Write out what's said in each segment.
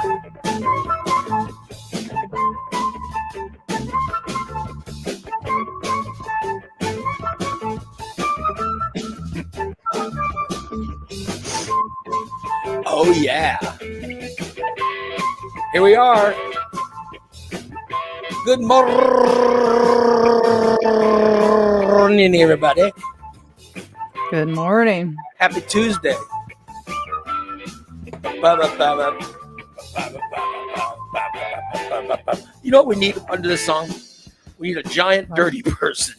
Oh, yeah. Here we are. Good morning, everybody. Good morning. Happy Tuesday. You know what we need under this song? We need a giant dirty person.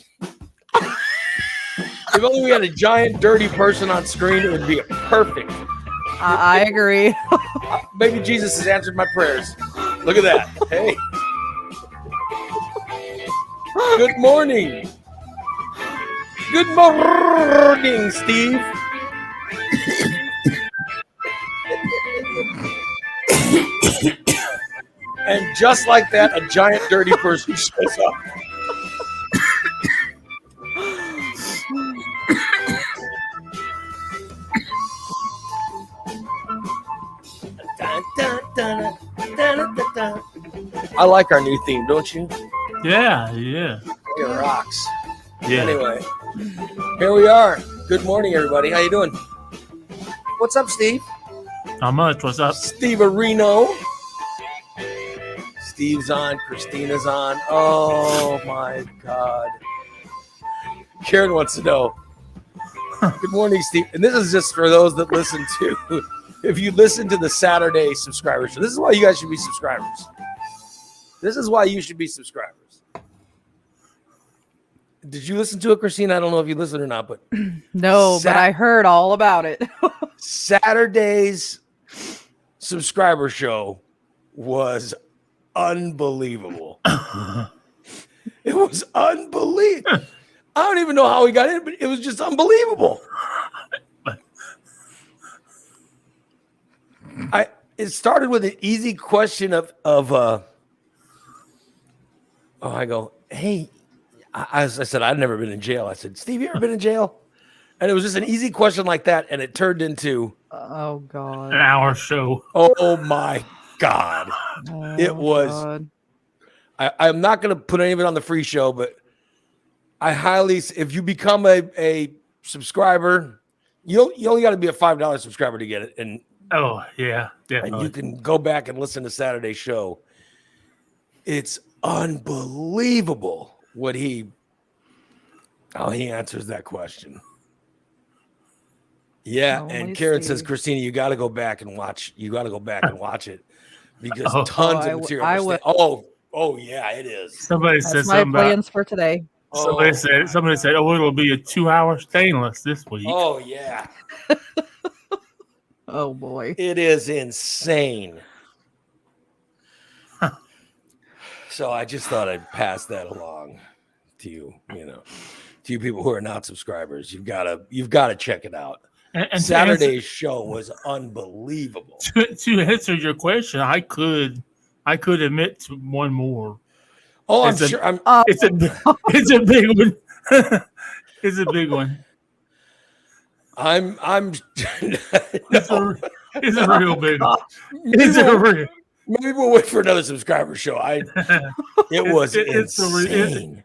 If only we had a giant dirty person on screen, it would be perfect. I agree. Maybe Jesus has answered my prayers. Look at that. Hey. Good morning. Good morning, Steve. And just like that, a giant dirty person shows up. I like our new theme, don't you? Yeah. It rocks. Yeah. Anyway, here we are. Good morning, everybody. How you doing? What's up, Steve? Not much. What's up? Steve Areno. Steve's on. Christina's on. Oh, my God. Karen wants to know. Good morning, Steve. And this is just for those that listen to. If you listen to the Saturday subscribers, so this is why you guys should be subscribers. This is why you should be subscribers. Did you listen to it, Christina? I don't know if you listened or not, but No, but I heard all about it. Saturday's subscriber show was unbelievable. It was unbelievable. I don't even know how we got in, but it was just unbelievable. It started with an easy question of I go, hey, I said, I've never been in jail. I said, Steve, you ever been in jail? And it was just an easy question like that. And it turned into, Oh, God. An hour show. oh, my God. Oh, It was, God. I'm not going to put any of it on the free show, but I highly, if you become a subscriber, you only got to be a $5 subscriber to get it. And Oh, yeah. Definitely. you can go back and listen to Saturday's show. It's unbelievable what he answers that question. Yeah, and Karen says, Christina, you got to go back and watch. You got to go back and watch it because tons of material. Oh, yeah, it is. Somebody That's said my something plans for today. Somebody said, oh, it'll be a 2-hour stainless this week. Oh, yeah. Oh, boy. It is insane. So I just thought I'd pass that along to you, to you people who are not subscribers. You've got to check it out. And Saturday's show was unbelievable. To answer your question, I could admit to one more. Oh, I'm sure. It's a big one. It's a big one. It's a real big one. It's a real. Maybe we'll wait for another subscriber show. It was insane.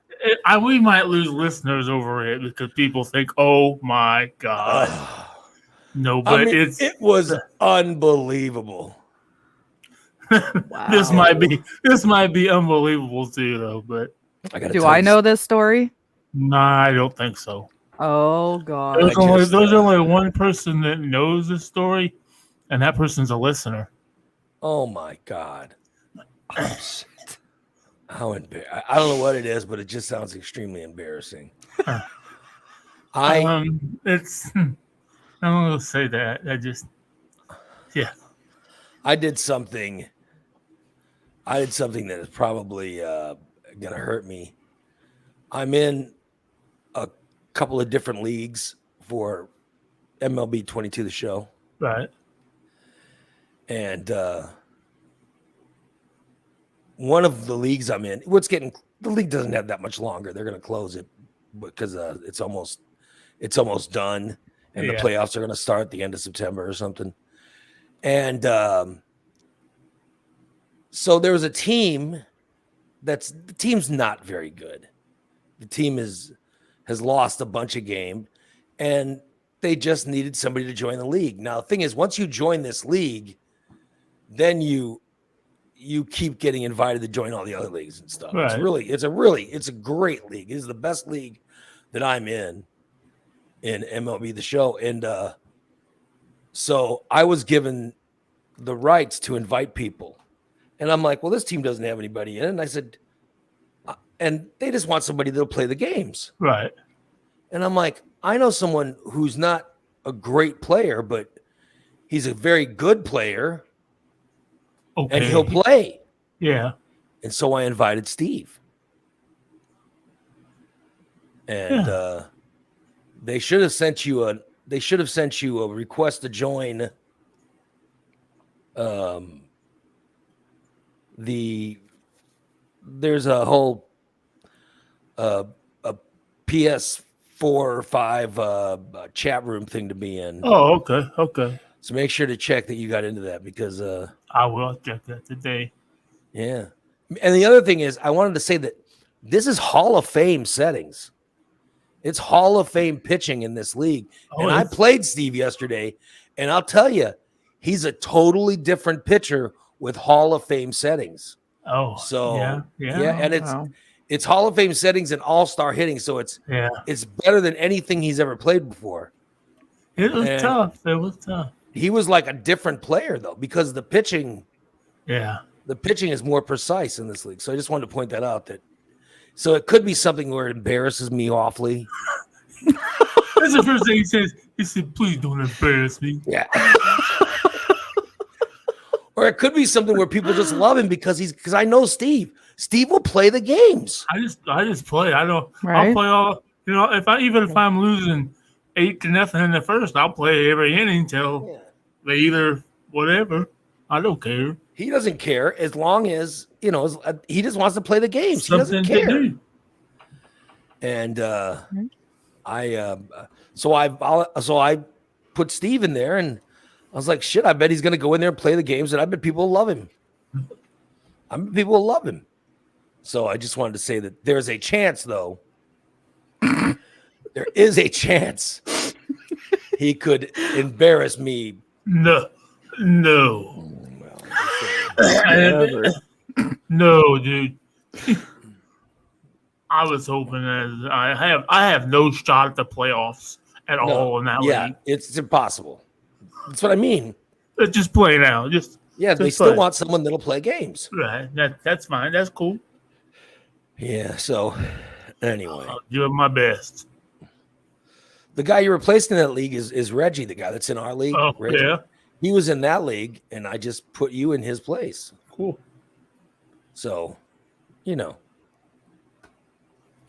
We might lose listeners over it because people think, "Oh my God!" No, but it was unbelievable. Wow. This might be unbelievable too, though. But do I know this story? Nah, I don't think so. Oh, God. There's only one person that knows this story, and that person's a listener. Oh my God. How embarrassing. I don't know what it is, but it just sounds extremely embarrassing. I'm gonna say that. I did something that is probably gonna hurt me. I'm in a couple of different leagues for MLB 22, the show. Right. And one of the leagues I'm in, the league doesn't have that much longer. They're going to close it because it's almost done, and the playoffs are going to start at the end of September or something. And So there was a team the team's not very good. The team has lost a bunch of games, and they just needed somebody to join the league. Now, the thing is, once you join this league, then you keep getting invited to join all the other leagues and stuff. Right. It's a great league. It is the best league that I'm in MLB The Show. And so I was given the rights to invite people. And I'm like, well, this team doesn't have anybody in it. And I said, and they just want somebody that'll play the games. Right. And I'm like, I know someone who's not a great player, but he's a very good player. Okay. And he'll play. Yeah. And so I invited Steve. And they should have sent you a request to join there's a whole a PS4 or 5 chat room thing to be in. Oh, okay. Okay. So make sure to check that you got into that because I will check that today. yeah. And the other thing is I wanted to say that this is Hall of Fame settings. It's Hall of Fame pitching in this league. And I played Steve yesterday, and I'll tell you, he's a totally different pitcher with Hall of Fame settings. Oh, so yeah. And it's Hall of Fame settings and all-star hitting, so it's better than anything he's ever played before. It was tough. It was tough. He was like a different player though, because the pitching is more precise in this league. So I just wanted to point that out. So it could be something where it embarrasses me awfully. That's the first thing he says. He said, "Please don't embarrass me." Yeah. Or it could be something where people just love him because I know Steve. Steve will play the games. I just play. I don't. Right? I'll play all. If I'm losing 8-0 in the first, I'll play every inning till they either whatever. I don't care. He doesn't care as long as he just wants to play the games. Something he doesn't care. to do. And so I put Steve in there, and I was like, shit, I bet he's gonna go in there and play the games, and I bet people will love him. People will love him. So I just wanted to say that there's a chance, though. There is a chance he could embarrass me. No. Never. No, dude. I was hoping that I have no shot at the playoffs at all in that league. Yeah, it's impossible. That's what I mean. Let's just play now. They still want someone that'll play games. Right. That's fine. That's cool. Yeah. So anyway, I'll do my best. The guy you replaced in that league is Reggie, the guy that's in our league. Oh, Reggie. yeah. He was in that league, and I just put you in his place. Cool. So,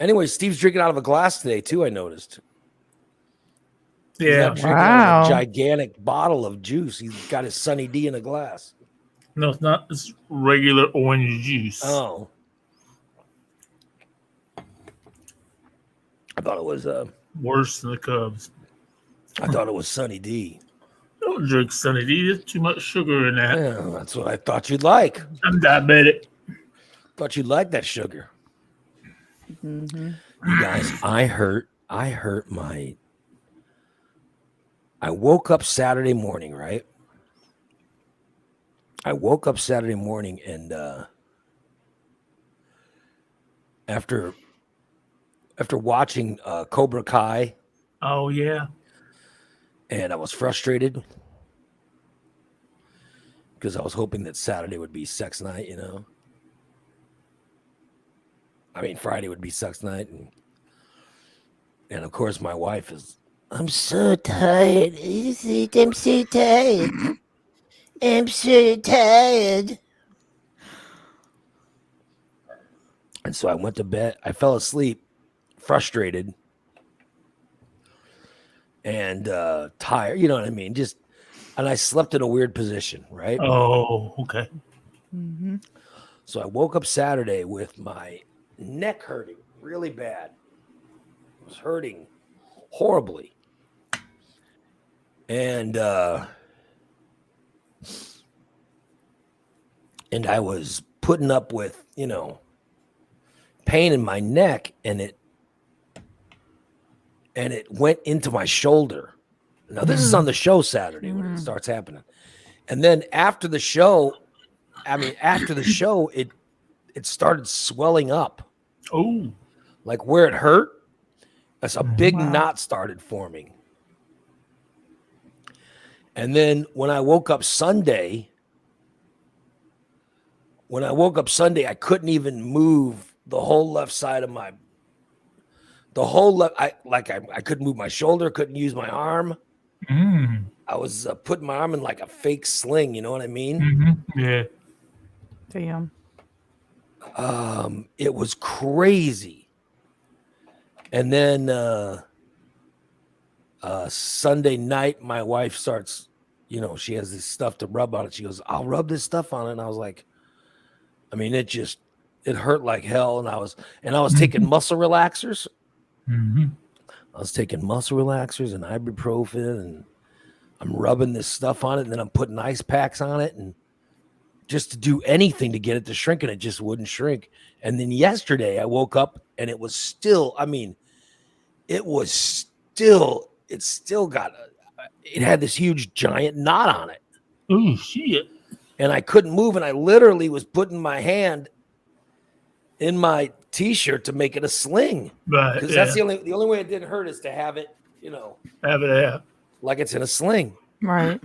Anyway, Steve's drinking out of a glass today, too, I noticed. Yeah. He's not drinking out of a gigantic bottle of juice. He's got his Sunny D in a glass. No, it's not. It's regular orange juice. Oh. I thought it was worse than the Cubs. I thought it was Sunny D. Don't drink Sunny D. There's too much sugar in that. Yeah, that's what I thought you'd like. I'm diabetic. Thought you'd like that sugar. Mm-hmm. You guys, I woke up Saturday morning, right? I woke up Saturday morning, and after watching Cobra Kai. Oh, yeah. And I was frustrated because I was hoping that Saturday would be sex night, I mean, Friday would be sex night. And of course, my wife is, I'm so tired. I'm so tired. I'm so tired. And so I went to bed. I fell asleep, frustrated. And tired, you know what I mean? And I slept in a weird position, right? Oh, okay. Mm-hmm. So I woke up Saturday with my neck hurting really bad. It was hurting horribly. And and I was putting up with, pain in my neck, and it went into my shoulder. Now this is on the show Saturday when it starts happening. And then after the show, it started swelling up. Oh, Like where it hurt, as a big knot started forming. And then when I woke up Sunday, I couldn't even move the whole left side of I couldn't move my shoulder, couldn't use my arm. I was putting my arm in like a fake sling, you know what I mean? Yeah. Damn. It was crazy. And then Sunday night, my wife starts, she has this stuff to rub on it. She goes, I'll rub this stuff on it. And I was like, it hurt like hell. And I was taking muscle relaxers. I was taking muscle relaxers and ibuprofen, and I'm rubbing this stuff on it. And then I'm putting ice packs on it, and just to do anything to get it to shrink, and it just wouldn't shrink. And then yesterday I woke up and it was still, it had this huge giant knot on it. Oh, shit. And I couldn't move. And I literally was putting my hand in my t-shirt to make it a sling. Right. Because that's the only way it didn't hurt is to have it, have it out. like it's in a sling. Right.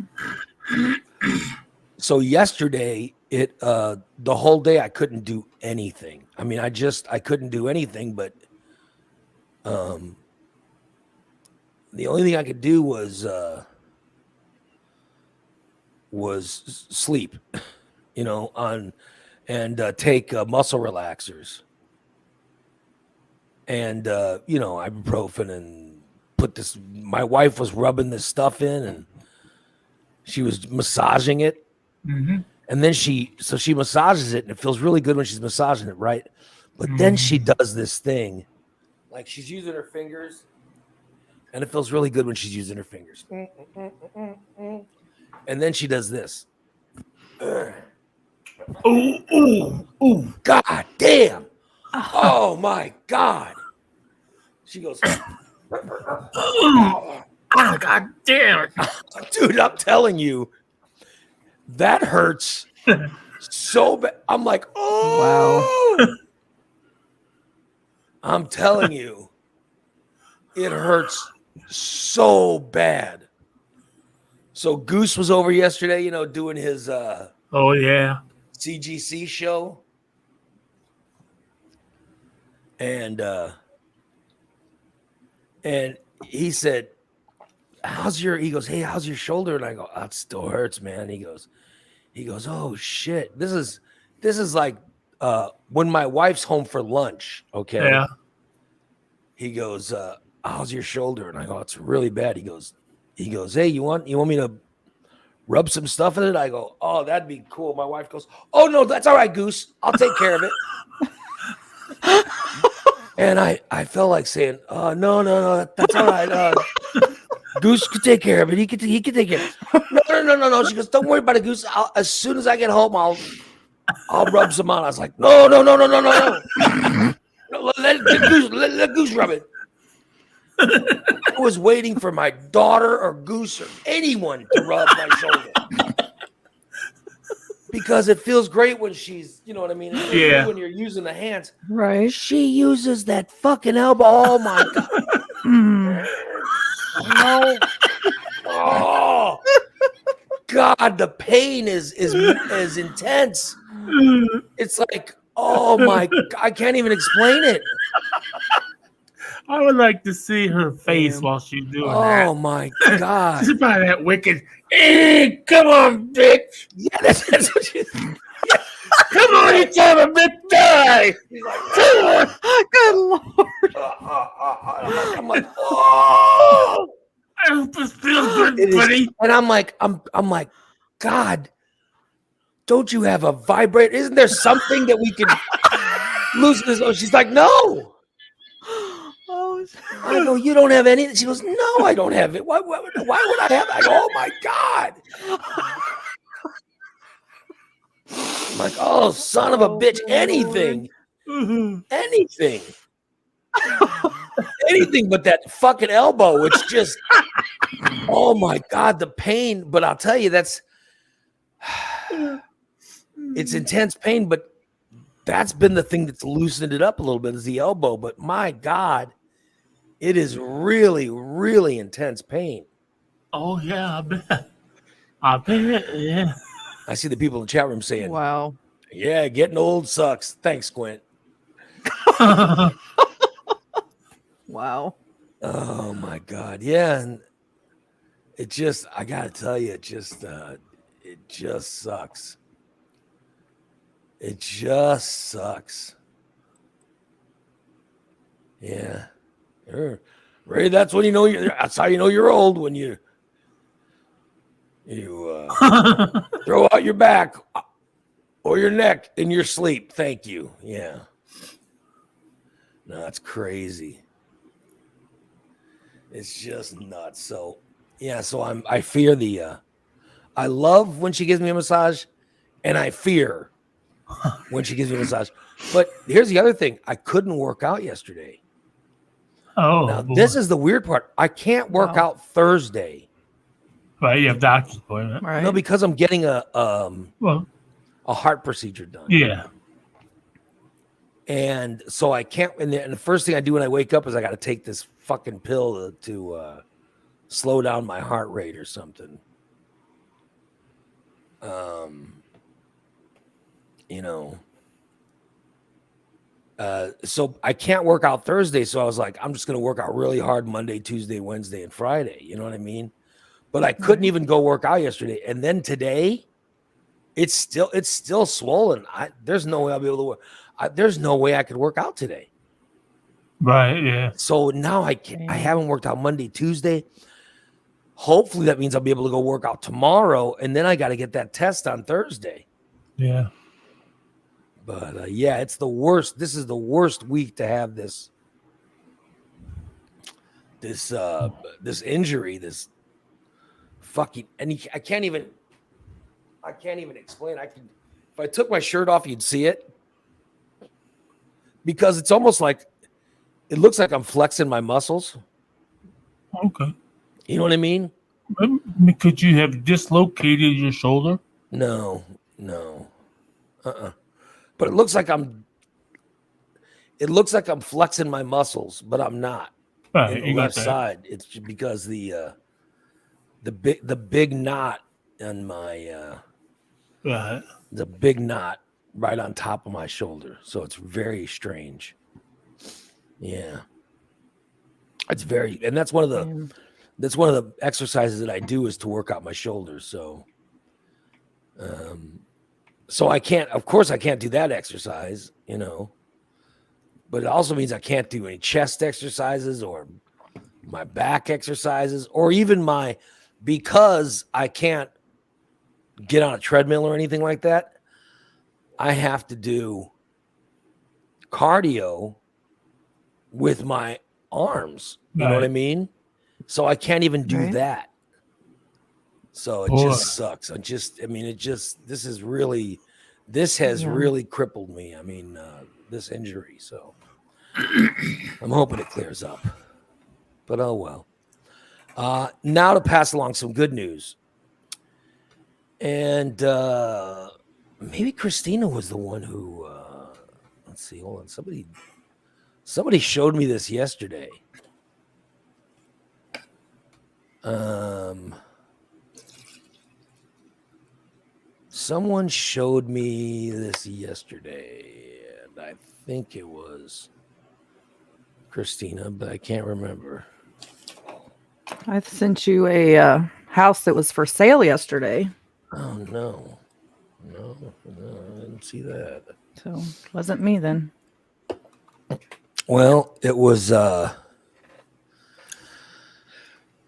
So yesterday, the whole day I couldn't do anything. I couldn't do anything, but the only thing I could do was sleep, and take muscle relaxers and ibuprofen, and put this. My wife was rubbing this stuff in, and she was massaging it. And then she massages it, and it feels really good when she's massaging it, right? But then she does this thing, like she's using her fingers, and it feels really good when she's using her fingers. And then she does this. Oh, God damn. Oh, my God. She goes, Oh, God damn it. Dude, I'm telling you, that hurts so bad. I'm like, oh. Wow. I'm telling you, it hurts so bad. So Goose was over yesterday, doing his CGC show. And he said, he goes, hey, how's your shoulder? And I go, oh, it still hurts, man. He goes, oh shit. This is like when my wife's home for lunch. Okay. Yeah. He goes, how's your shoulder? And I go, it's really bad. He goes, hey, you want me to rub some stuff in it? I go, oh, that'd be cool. My wife goes, oh no, that's all right, Goose. I'll take care of it. And I felt like saying, no, that's all right. Goose could take care of it. He could take care of it. No. She goes, don't worry about it, Goose. As soon as I get home, I'll rub some on. I was like, no. Let Goose rub it. I was waiting for my daughter or Goose or anyone to rub my shoulder. Because it feels great when she's, you know what I mean? Yeah. When you're using the hands. Right. She uses that fucking elbow. Oh, my God. No. Oh, God, the pain is intense. It's like, oh, my God. I can't even explain it. I would like to see her face while she's doing that. Oh, my God. She's probably that wicked. Hey, come on, bitch. Yeah, that's what she Come on, you son of a bitch, die. Come on. Good Lord. I'm like, oh. This feels good, buddy. And I'm like, God, don't you have a vibrator? Isn't there something that we can loosen this? Oh, she's like, no. I go, you don't have anything? She goes, no, I don't have it. Why would I have it? I go, oh my God. I'm like, oh, son of a bitch, anything. Anything. Anything but that fucking elbow. It's just, oh my God, the pain. But I'll tell you, it's intense pain, but that's been the thing that's loosened it up a little bit is the elbow. But my God, it is really, really intense pain. Oh, yeah, I bet, yeah. I see the people in the chat room saying, Wow. yeah, getting old sucks. Thanks, Quint. Wow. Oh my God. Yeah. And it just, I gotta tell you, it just sucks. It just sucks. Yeah. Ray, that's when you know that's how you know you're old, when you throw out your back or your neck in your sleep. Thank you. Yeah. No, that's crazy. It's just nuts. So yeah, so I fear I love when she gives me a massage, and I fear when she gives me a massage. But here's the other thing. I couldn't work out yesterday. Oh, Now, boy. this is the weird part. I can't work out Thursday. Right, you have doctor's appointment. Right. No, because I'm getting a Well, heart procedure done. yeah. And so I can't. And the first thing I do when I wake up is I got to take this fucking pill to slow down my heart rate or something. You know. So I can't work out Thursday. So I was like, I'm just going to work out really hard Monday, Tuesday, Wednesday, and Friday. You know what I mean? But I couldn't even go work out yesterday. And then today, it's still swollen. There's no way I'll be able to work. There's no way I could work out today. Right, yeah. So now I haven't worked out Monday, Tuesday. Hopefully that means I'll be able to go work out tomorrow. And then I got to get that test on Thursday. Yeah. But yeah, it's the worst. This is the worst week to have this injury, this fucking, and I can't even explain. If I took my shirt off, you'd see it, because it's almost like, it looks like I'm flexing my muscles. Okay. You know what I mean? Could you have dislocated your shoulder? No. But it looks like I'm flexing my muscles, but I'm not. Right, In the left side. It's because the big knot on my the big knot right on top of my shoulder. So it's very strange. Yeah. It's and that's one of the exercises that I do, is to work out my shoulders. So so I can't do that exercise, you know, but it also means I can't do any chest exercises or my back exercises, or even because I can't get on a treadmill or anything like that. I have to do cardio with my arms. You know what I mean? So I can't even do that. So it just sucks. This has really crippled me. I mean, this injury. So I'm hoping it clears up. But oh well. Now to pass along some good news. And maybe Christina was the one who, let's see, hold on. Somebody showed me this yesterday. Someone showed me this yesterday, and I think it was Christina, but I can't remember. I sent you a house that was for sale yesterday. Oh, no, I didn't see that. So it wasn't me then. Well, it was,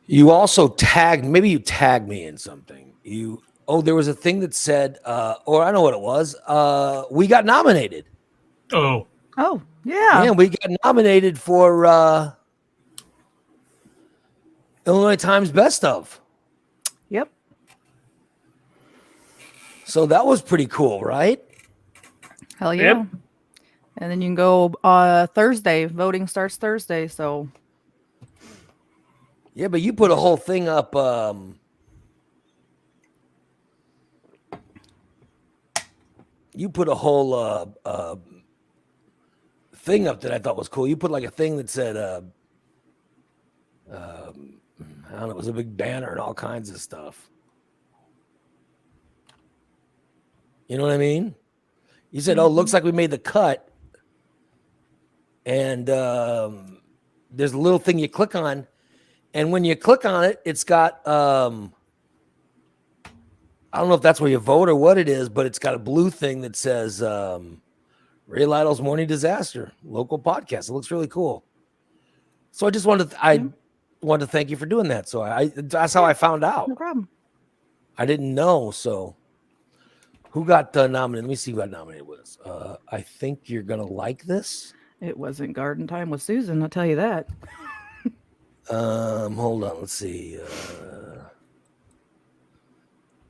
you also maybe you tagged me in something. There was a thing that said, or I know what it was. We got nominated. Oh, yeah. Yeah, we got nominated for Illinois Times Best Of. Yep. So that was pretty cool, right? Hell yeah. Yep. And then you can go Thursday. Voting starts Thursday, so Yeah, but you put a whole thing up. You put a whole thing up that I thought was cool. You put like a thing that said, I don't know, it was a big banner and all kinds of stuff. You know what I mean? You said, "Oh, looks like we made the cut," and there's a little thing you click on, and when you click on it, it's got I don't know if that's where you vote or what it is, but it's got a blue thing that says Ray Lytle's Morning Disaster local podcast. It looks really cool. So I just wanted to thank you for doing that. So that's how I found out. no problem. I didn't know. So who got nominated? Let me see who got nominated with us. I think you're gonna like this. It wasn't garden time with Susan, I'll tell you that. Hold on. Let's see.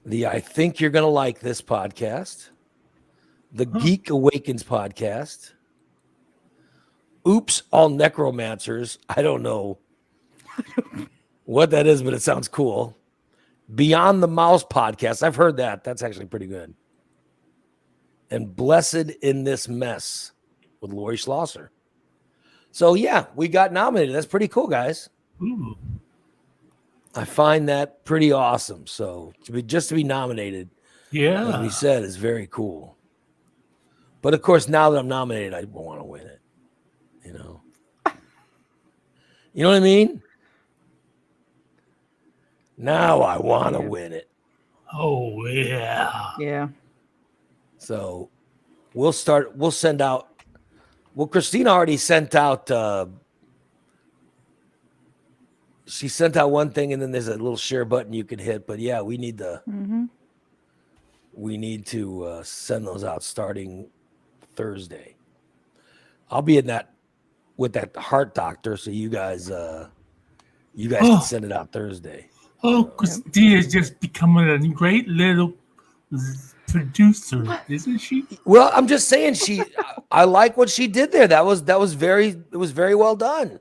The I think you're gonna like this podcast. The Geek Awakens podcast. Oops, all necromancers. I don't know what that is, but it sounds cool. Beyond the Mouse podcast. I've heard that. That's actually pretty good. And Blessed in This Mess with Lori Schlosser. So yeah, we got nominated. That's pretty cool, guys. Ooh. I find that pretty awesome. So to be nominated, Yeah. like we said, is very cool. But of course, now that I'm nominated, I want to win it. You know what I mean? Now I want to win it. Oh yeah. Yeah. So we'll send out. Well, Christina already sent out. She sent out one thing, and then there's a little share button you can hit. But yeah, we need to send those out starting Thursday. I'll be in that with that heart doctor, so you guys can send it out Thursday. Oh, Christina's just becoming a great little producer, isn't she? Well, I'm just saying I like what she did there. It was very well done.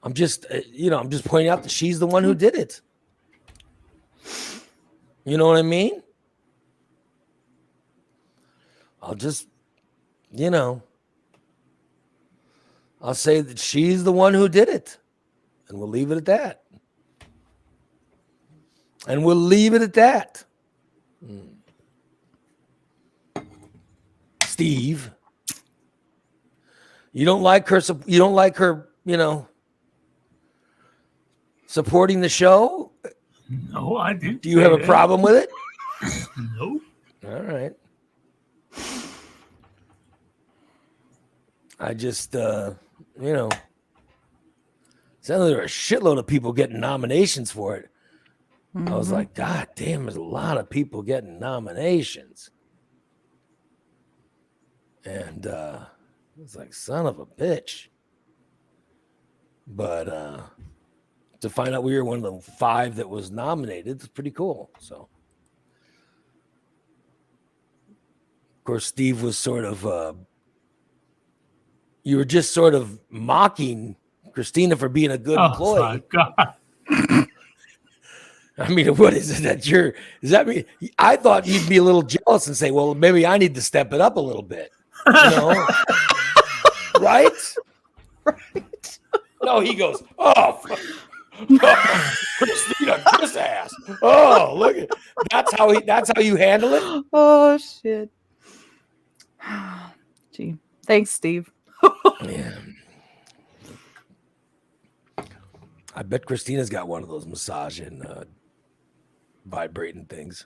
I'm just pointing out that she's the one who did it. You know what I mean? I'll just, I'll say that she's the one who did it, and we'll leave it at that. Steve, you don't like her, supporting the show? No, I didn't. Do you have a problem with it? No. All right. I just, sounded like there were a shitload of people getting nominations for it. I was like, God damn, there's a lot of people getting nominations. And I was like, son of a bitch. But to find out we were one of the 5 that was nominated, it's pretty cool. So, of course, Steve was sort of, you were just sort of mocking Christina for being a good employee. Oh, my God. I mean, what is it that does that mean? I thought you'd be a little jealous and say, well, maybe I need to step it up a little bit. Right? Right. No, he goes, oh, Christina, kiss ass. Oh, look at that's how you handle it. Oh shit. Gee. Thanks, Steve. Yeah. I bet Christina's got one of those massaging, vibrating things.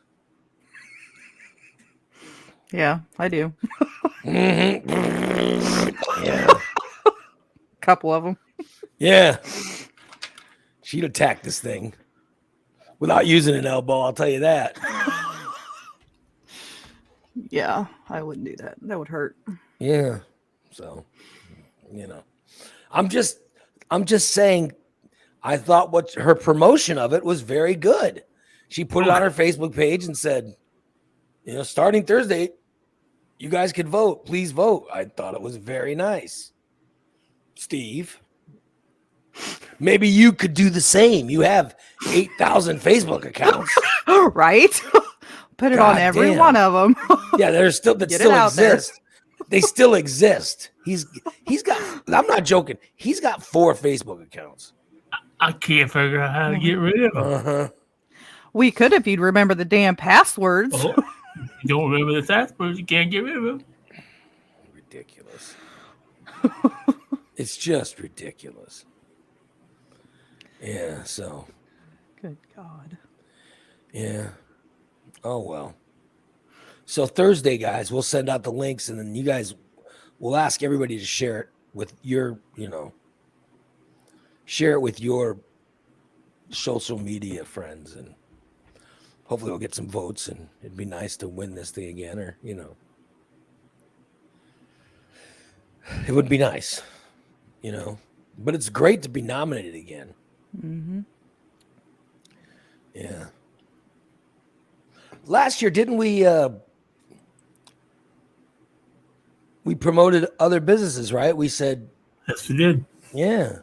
Yeah, I do. Yeah. Couple of them. Yeah. She'd attack this thing without using an elbow, I'll tell you that. Yeah, I wouldn't do that. That would hurt. Yeah. So, I'm just saying, I thought what her promotion of it was very good. She put it on her Facebook page and said, starting Thursday, You guys could vote. Please vote. I thought it was very nice. Steve, maybe you could do the same. You have 8,000 Facebook accounts. Right? Put it on God every damn. one of them. Yeah, they're still that Get it still out there. exist. They still exist. He's got. I'm not joking. He's got 4 Facebook accounts. I can't figure out how to get rid of them. Uh-huh. We could if you'd remember the damn passwords. Oh, you don't remember the passwords, you can't get rid of them. Ridiculous. It's just ridiculous. Yeah, so Good God. yeah. Oh well. So Thursday, guys, we'll send out the links and then you guys will ask everybody to share it with your, share it with your social media friends and hopefully we'll get some votes and it'd be nice to win this thing again or, it would be nice, but it's great to be nominated again. Mm-hmm. Yeah. Last year, didn't we promoted other businesses, right? We said, Yes, we did. yeah.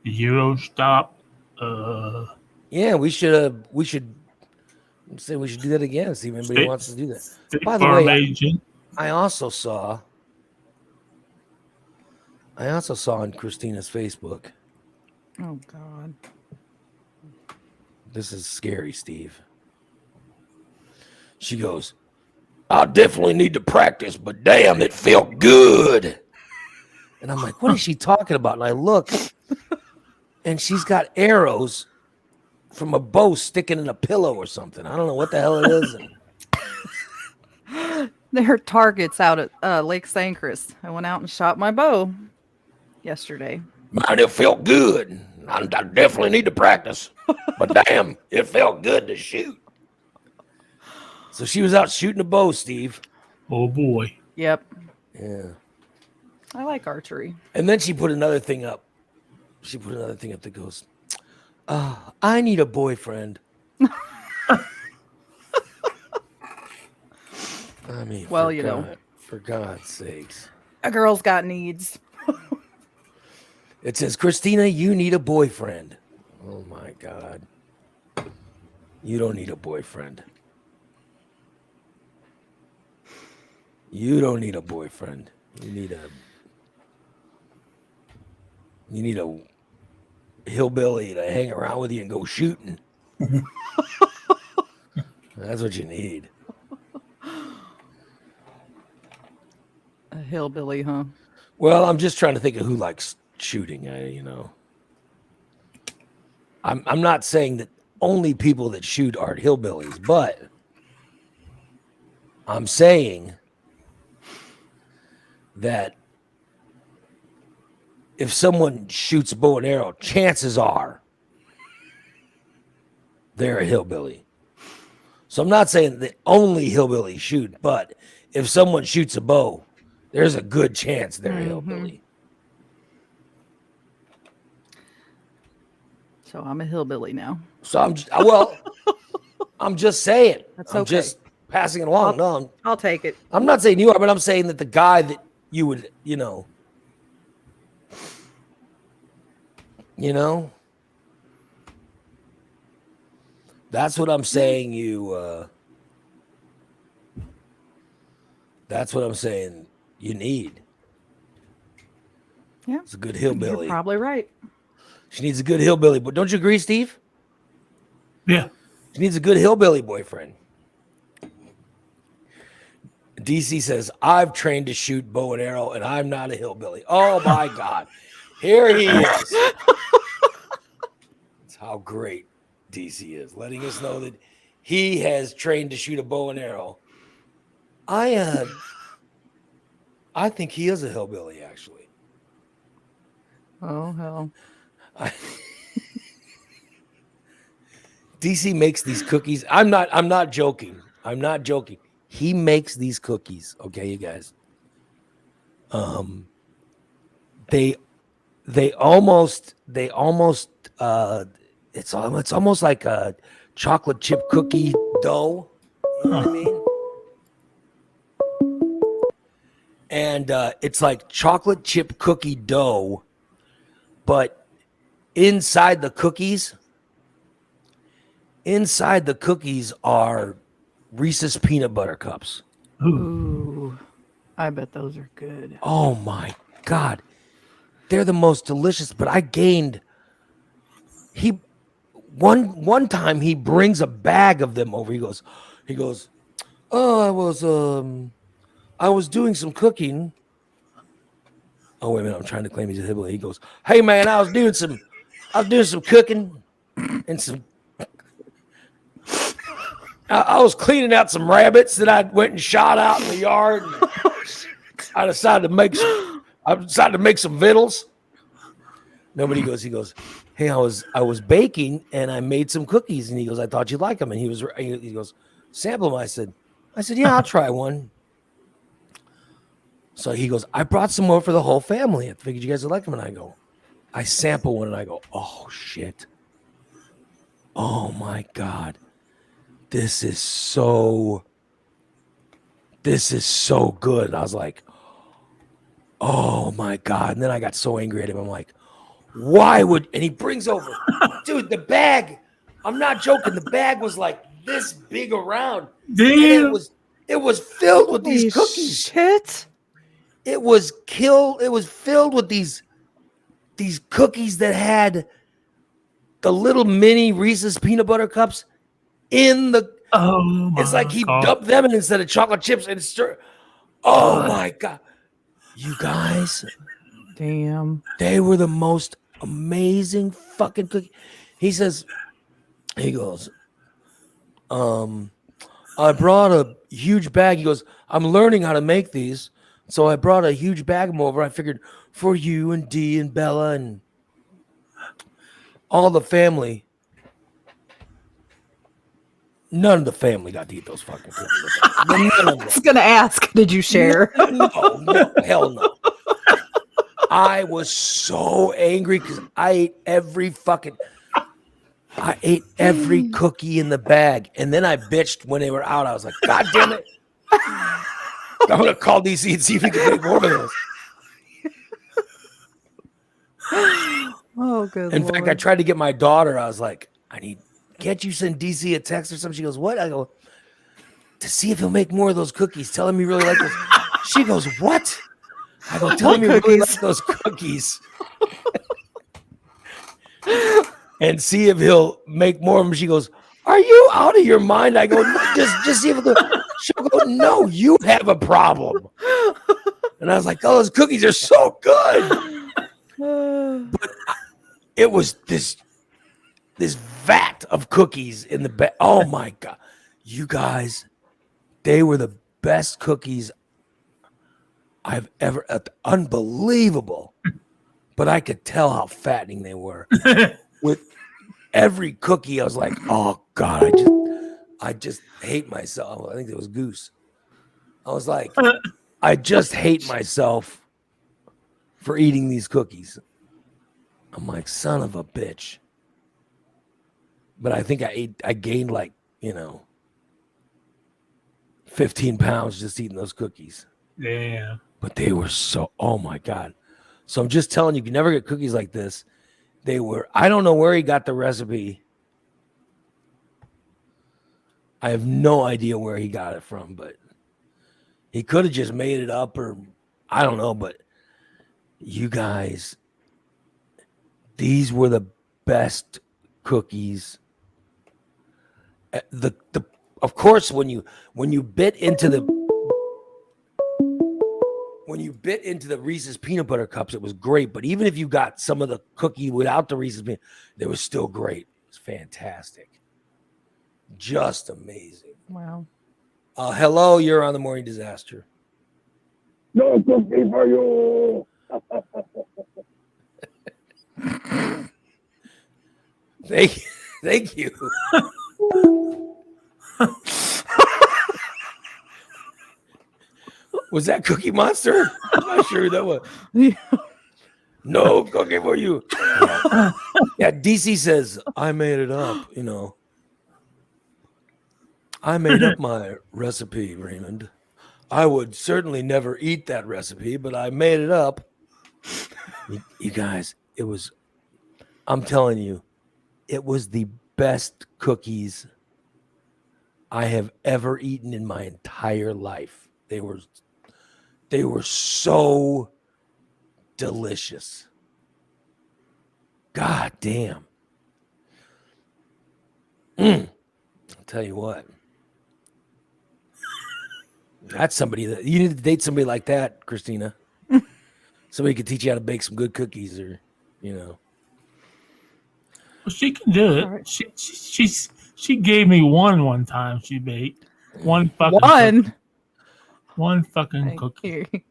Euro stop. Yeah, we should say we should do that again. See if anybody wants to do that. State By the Farm way, agent. I also saw on Christina's Facebook. Oh God. This is scary, Steve. She goes, I definitely need to practice, but damn, it felt good. And I'm like, what is she talking about? And I look, and she's got arrows from a bow sticking in a pillow or something. I don't know what the hell it is. They're targets out at Lake St. Chris. I went out and shot my bow yesterday. Man, it felt good. I definitely need to practice. But damn, it felt good to shoot. So she was out shooting a bow, Steve. Oh boy. Yep. Yeah. I like archery. And then she put another thing up. She put another thing up that goes, I need a boyfriend. I mean, Well, for God's sakes. A girl's got needs. It says, Christina, you need a boyfriend. Oh my God. You don't need a boyfriend. You don't need a boyfriend. You need a hillbilly to hang around with you and go shooting. That's what you need. A hillbilly, huh? Well, I'm just trying to think of who likes shooting. I'm not saying that only people that shoot are hillbillies, but I'm saying that if someone shoots bow and arrow, chances are they're a hillbilly. So I'm not saying that only hillbillies shoot, but if someone shoots a bow, there's a good chance they're a hillbilly. So I'm a hillbilly now. So I'm just saying. That's I'm okay. just passing it along. I'll take it. I'm not saying you are, but I'm saying that the guy that you would, that's what I'm saying. That's what I'm saying you need. Yeah. It's a good hillbilly. You're probably right. She needs a good hillbilly, but don't you agree, Steve? Yeah. She needs a good hillbilly boyfriend. DC says, I've trained to shoot bow and arrow, and I'm not a hillbilly. Oh, my God. Here he is. That's how great DC is, letting us know that he has trained to shoot a bow and arrow. I think he is a hillbilly, actually. Oh, hell. DC makes these cookies. I'm not joking. I'm not joking. He makes these cookies. Okay, you guys. They almost it's almost like a chocolate chip cookie dough. You know what I mean? and it's like chocolate chip cookie dough, but inside the cookies are Reese's peanut butter cups. Ooh, I bet those are good. Oh my God. They're the most delicious, but I gained one time he brings a bag of them over. He goes, "Oh, I was doing some cooking." Oh, wait a minute, I'm trying to claim he's a hillbilly. He goes, "Hey man, I was doing some cooking and some I was cleaning out some rabbits that I went and shot out in the yard. I decided to make some victuals." Nobody goes. He goes, "Hey, I was baking and I made some cookies." And he goes, "I thought you'd like them." And he goes, "Sample them." I said, "Yeah, I'll try one." So he goes, "I brought some more for the whole family. I figured you guys would like them." And I sample one and I go, "Oh shit. Oh my God. This is so good." And I was like, "Oh my God." And then I got so angry at him. I'm like, "Why would," and he brings over, dude, the bag. I'm not joking. The bag was like this big around. Damn. And it was filled with these cookies. Shit. It was filled with these cookies that had the little mini Reese's peanut butter cups in the. Oh my It's like he God. dumped them in instead of chocolate chips and stir. Oh my God, you guys! Damn. They were the most amazing fucking cookie. He goes, "I brought a huge bag." He goes, "I'm learning how to make these, so I brought a huge bag of them over. I figured for you and Dee and Bella and all the family." None of the family got to eat those fucking cookies. None of them. I was gonna ask, did you share? No, hell no. I was so angry because I ate every cookie in the bag. And then I bitched when they were out. I was like, "God damn it. I'm going to call DC and see if we can make more of those." Oh, good. In fact, I tried to get my daughter. I was like, "Can't you send DC a text or something?" She goes, "What?" I go, "To see if he'll make more of those cookies. Tell him you really like those." She goes, "What?" I go, "Tell him you really like those cookies." And see if he'll make more of them. She goes, "Are you out of your mind?" I go, just see if he'll go. She'll go, "No, you have a problem." And I was like, "Oh, those cookies are so good." But it was this vat of cookies in the bag. Oh my God. You guys, they were the best cookies I've ever, unbelievable. But I could tell how fattening they were. With every cookie, I was like, "Oh God, I just hate myself." I think it was Goose. I was like, I just hate myself for eating these cookies. I'm like, son of a bitch. But I think I gained like, 15 pounds just eating those cookies. Yeah. But they were oh my God. So I'm just telling you, if you never get cookies like this, I don't know where he got the recipe. I have no idea where he got it from, but he could have just made it up, or I don't know. But you guys, these were the best cookies. Of course, when you bit into the Reese's peanut butter cups, it was great. But even if you got some of the cookie without the Reese's peanut, it was still great. It was fantastic. Just amazing. Wow. Hello, you're on the Morning Disaster. No cookie for you. Thank you. Was that Cookie Monster? I'm not sure who that was. No cookie for you. Yeah, DC says, "I made it up, I made up my recipe, Raymond. I would certainly never eat that recipe, but I made it up. You guys, I'm telling you, it was the best cookies I have ever eaten in my entire life. They were so delicious. God damn. I'll tell you what. That's somebody that you need to date somebody like that, Christina. Somebody could teach you how to bake some good cookies, or Well, she can do it. All right. She gave me one time. She baked one fucking cookie. One fucking cookie.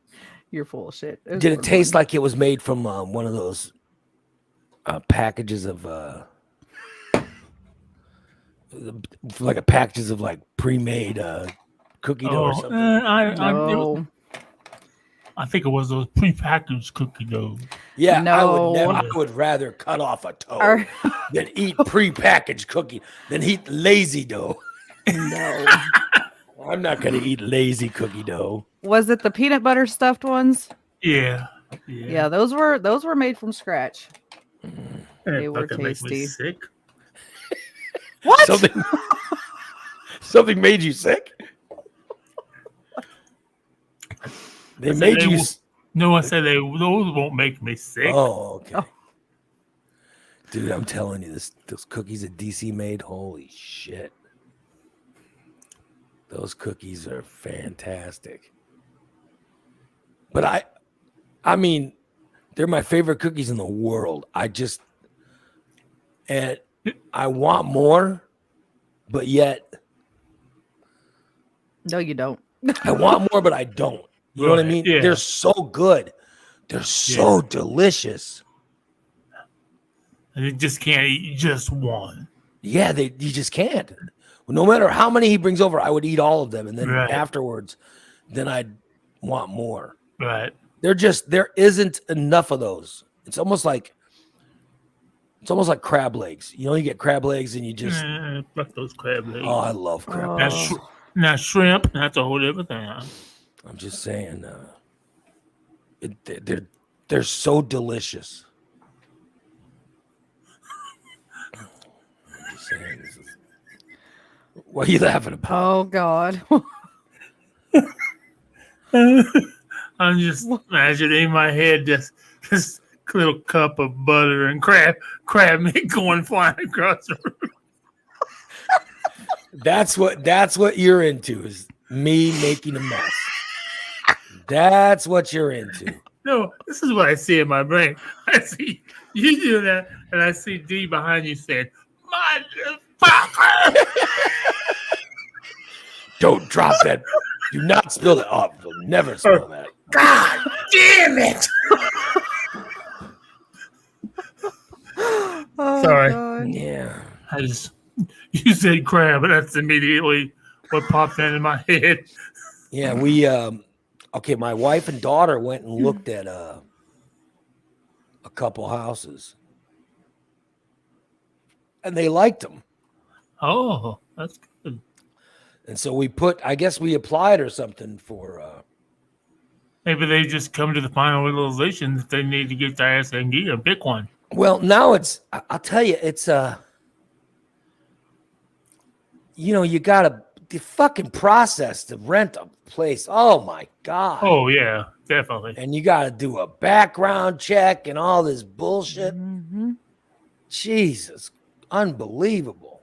You're full of shit. was did it one taste one. like it was made from one of those packages of like a packages of like pre-made cookie dough or something? No. I think it was those prepackaged cookie dough. Yeah, No. I would rather cut off a toe Are- than eat prepackaged cookie than eat lazy dough. No. I'm not gonna eat lazy cookie dough. Was it the peanut butter stuffed ones? Yeah. Yeah, those were made from scratch. They were fucking makes me tasty. sick. What? Something made you sick? They made you. No, I said those won't make me sick. Oh, okay. Oh. Dude, I'm telling you, those cookies that DC made, holy shit. Those cookies are fantastic. But I mean, they're my favorite cookies in the world. And I want more, but yet No, you don't. I want more, but I don't. You know what I mean? Yeah. They're so good. They're so delicious. And you just can't eat just one. Yeah, you just can't. No matter how many he brings over, I would eat all of them, and then afterwards, then I'd want more. Right. There isn't enough of those. It's almost like crab legs. You know, you get crab legs and you just Fuck those crab legs. oh, I love crab Oh. legs. Now shrimp, that's a whole other thing. I'm just saying, they're so delicious. I'm just saying, what are you laughing about? Oh God. I'm just imagining in my head this little cup of butter and crab meat going flying across the room. That's what you're into, is me making a mess. That's what you're into. No, this is what I see in my brain. I see you do that, and I see D behind you saying, "Motherfucker!" Don't drop that. Do not spill that. Oh, you'll never spill that. God damn it! Oh, Sorry. God. Yeah. You said crab, and that's immediately what popped into my head. Yeah, we okay, my wife and daughter went and looked at a couple houses. And they liked them. Oh, that's good. And so I guess we applied or something for Maybe they just come to the final realization that they need to get their ass and get and pick one. well, now I'll tell you, it's you gotta the fucking process to rent a place. Oh my God. Oh yeah, definitely. And you gotta do a background check and all this bullshit. Mhm. Jesus, unbelievable.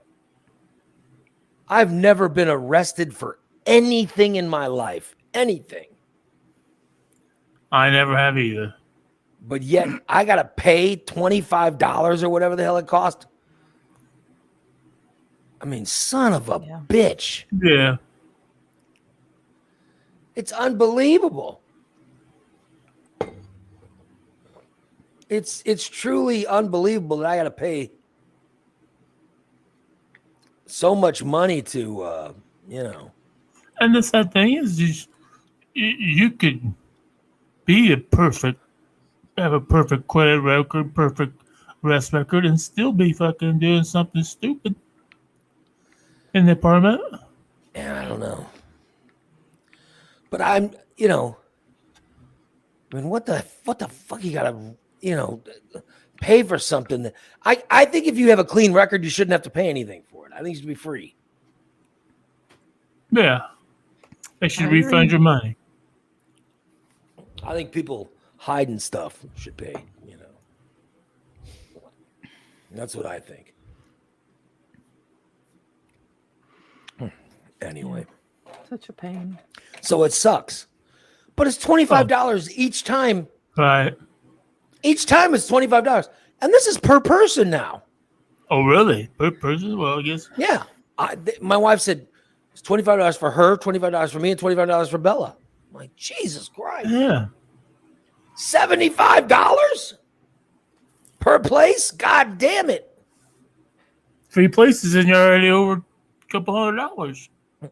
I've never been arrested for anything in my life. Anything. I never have either. But yet I gotta pay $25 or whatever the hell it cost. I mean, son of a bitch. Yeah. It's unbelievable. It's truly unbelievable that I gotta pay so much money to And the sad thing is, you could be have a perfect credit record, perfect arrest record, and still be fucking doing something stupid in the apartment. Yeah, I don't know. But I'm, you know, I mean, what the fuck you gotta, you know, pay for something that I think if you have a clean record, you shouldn't have to pay anything for it. I think it should be free. Yeah. They should I agree. refund your money. I think people hiding stuff should pay, you know. That's what I think. Anyway. Such a pain. So it sucks. But it's $25 each time. Right. Each time it's $25. And this is per person now. Oh, really? Per person? Well, I guess. Yeah. My wife said it's $25 for her, $25 for me, and $25 for Bella. I'm like, Jesus Christ. Yeah. $75 per place? God damn it. 3 places and you're already over a couple $100.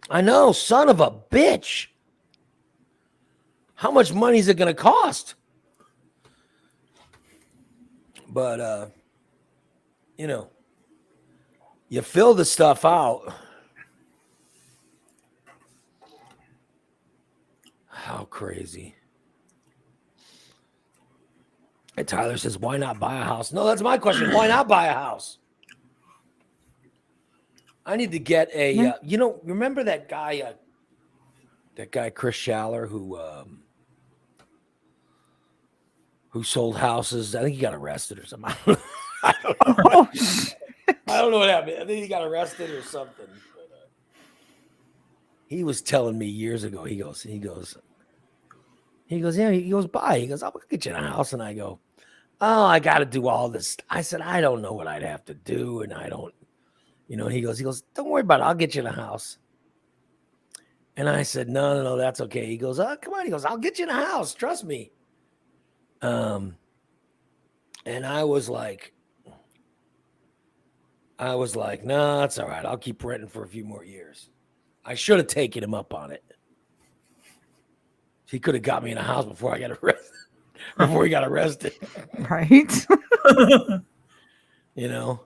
I know, son of a bitch. How much money is it going to cost? But, you know, you fill the stuff out. How crazy. And Tyler says, why not buy a house? No, that's my question. Why not buy a house? I need to get a, you know, remember that guy Chris Schaller who sold houses? I think he got arrested or something. I don't know. Oh, I don't know what happened. I think he got arrested or something. But, he was telling me years ago. He goes, yeah. He goes, buy. He goes, I'll get you a house. And I go, oh, I got to do all this. I said, I don't know what I'd have to do, and I don't. You know, he goes, don't worry about it. I'll get you in a house. And I said, no, that's okay. He goes, oh, come on. He goes, I'll get you in a house. Trust me. And I was like, no, that's all right. I'll keep renting for a few more years. I should have taken him up on it. He could have got me in a house before I got arrested. Before he got arrested. right. You know?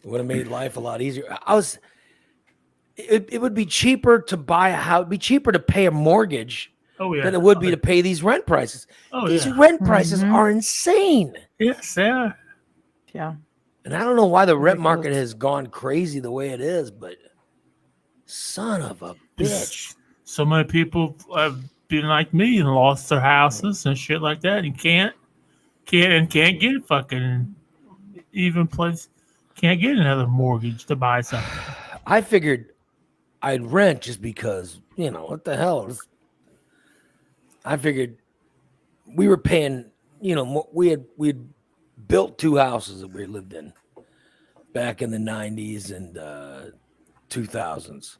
It would have made life a lot easier. It would be cheaper to buy a house, be cheaper to pay a mortgage than it would be to pay these rent prices. These rent prices are insane. Yes, they are. Yeah. And I don't know why the rent market has gone crazy the way it is, but son of a bitch. So many people have been like me and lost their houses and shit like that and can't get fucking even place. Can't get another mortgage to buy something. I figured I'd rent just because, you know, what the hell? I figured we were paying, you know, we'd built 2 houses that we lived in back in the 90s and 2000s.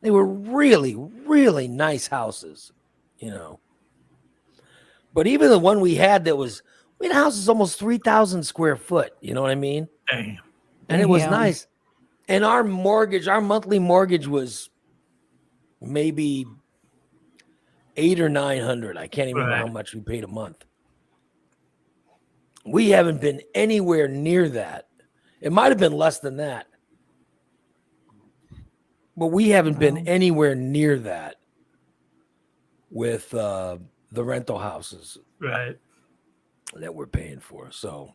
They were really, really nice houses, you know. But even the one we had we had a house that's almost 3,000 square foot, you know what I mean? Damn. And it was nice. And our monthly mortgage was maybe $800 or $900. I can't even remember how much we paid a month. We haven't been anywhere near that. It might have been less than that. But we haven't been anywhere near that with the rental houses that we're paying for. So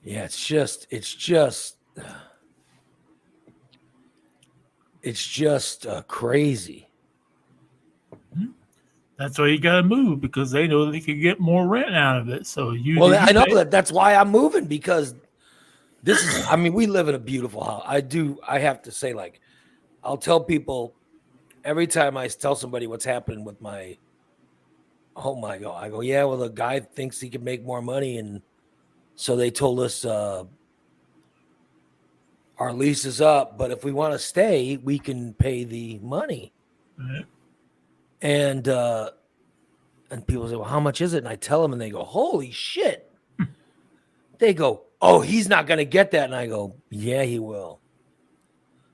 yeah, it's just crazy. That's why you got to move, because they know they can get more rent out of it. So I know that's why I'm moving, because this is, I mean, we live in a beautiful house. I have to say, like, I'll tell people every time I tell somebody what's happening with my home, I go, yeah, well, the guy thinks he can make more money, and so they told us our lease is up, but if we want to stay, we can pay the money. Right. And people say, well, how much is it? And I tell them, and they go, holy shit. They go, oh, he's not going to get that. And I go, yeah, he will.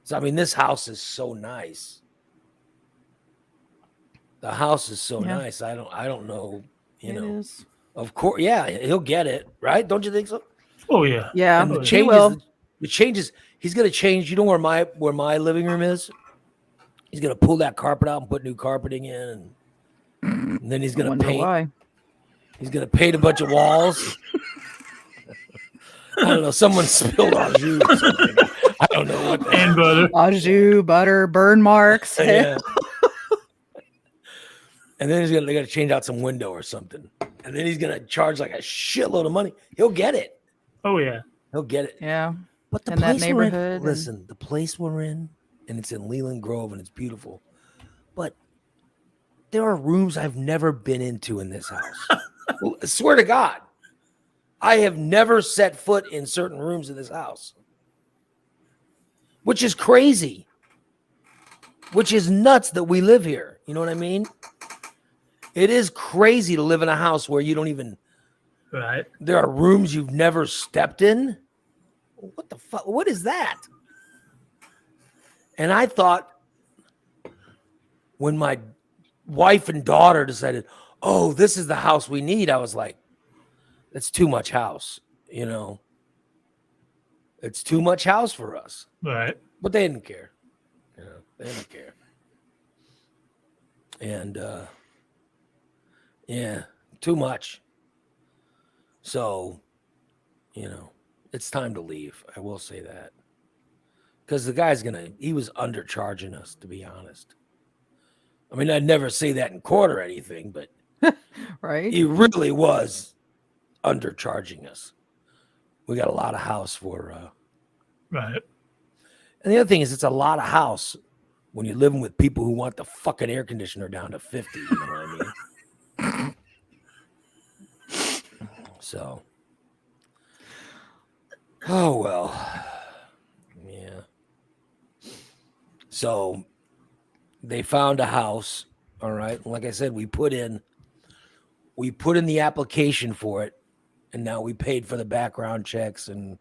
So, I mean, this house is so nice. The house is so nice. I don't know, you know. Is. Of course, yeah, he'll get it, right? Don't you think so? Oh yeah. Yeah. And the changes, he's going to change. You know where my living room is? He's gonna pull that carpet out and put new carpeting in, and then he's I gonna wonder paint. why. He's gonna paint a bunch of walls. I don't know. Someone spilled au jus or something. I don't know what. And butter. Au jus, butter, burn marks. Yeah. And then they got to change out some window or something. And then he's gonna charge like a shitload of money. He'll get it. Oh yeah. He'll get it. Yeah. But the In that place we're in, neighborhood and- listen, the place we're in, and it's in Leland Grove, and it's beautiful. But there are rooms I've never been into in this house. I swear to God, I have never set foot in certain rooms in this house, which is crazy, which is nuts that we live here. You know what I mean? It is crazy to live in a house where you don't even, Right. there are rooms you've never stepped in. What the fuck? What is that? And I thought when my wife and daughter decided, oh, this is the house we need, I was like, that's too much house, you know. It's too much house for us. Right. But they didn't care. You know, they didn't care. And yeah, too much. So, you know, it's time to leave. I will say that. Because the guy's he was undercharging us, to be honest. I mean, I'd never say that in court or anything, but Right. he really was undercharging us. We got a lot of house for, Right. and the other thing is it's a lot of house when you're living with people who want the fucking air conditioner down to 50, you know what I mean? So, oh well, yeah. So they found a house, all right. Like I said, we put in the application for it, and now we paid for the background checks, and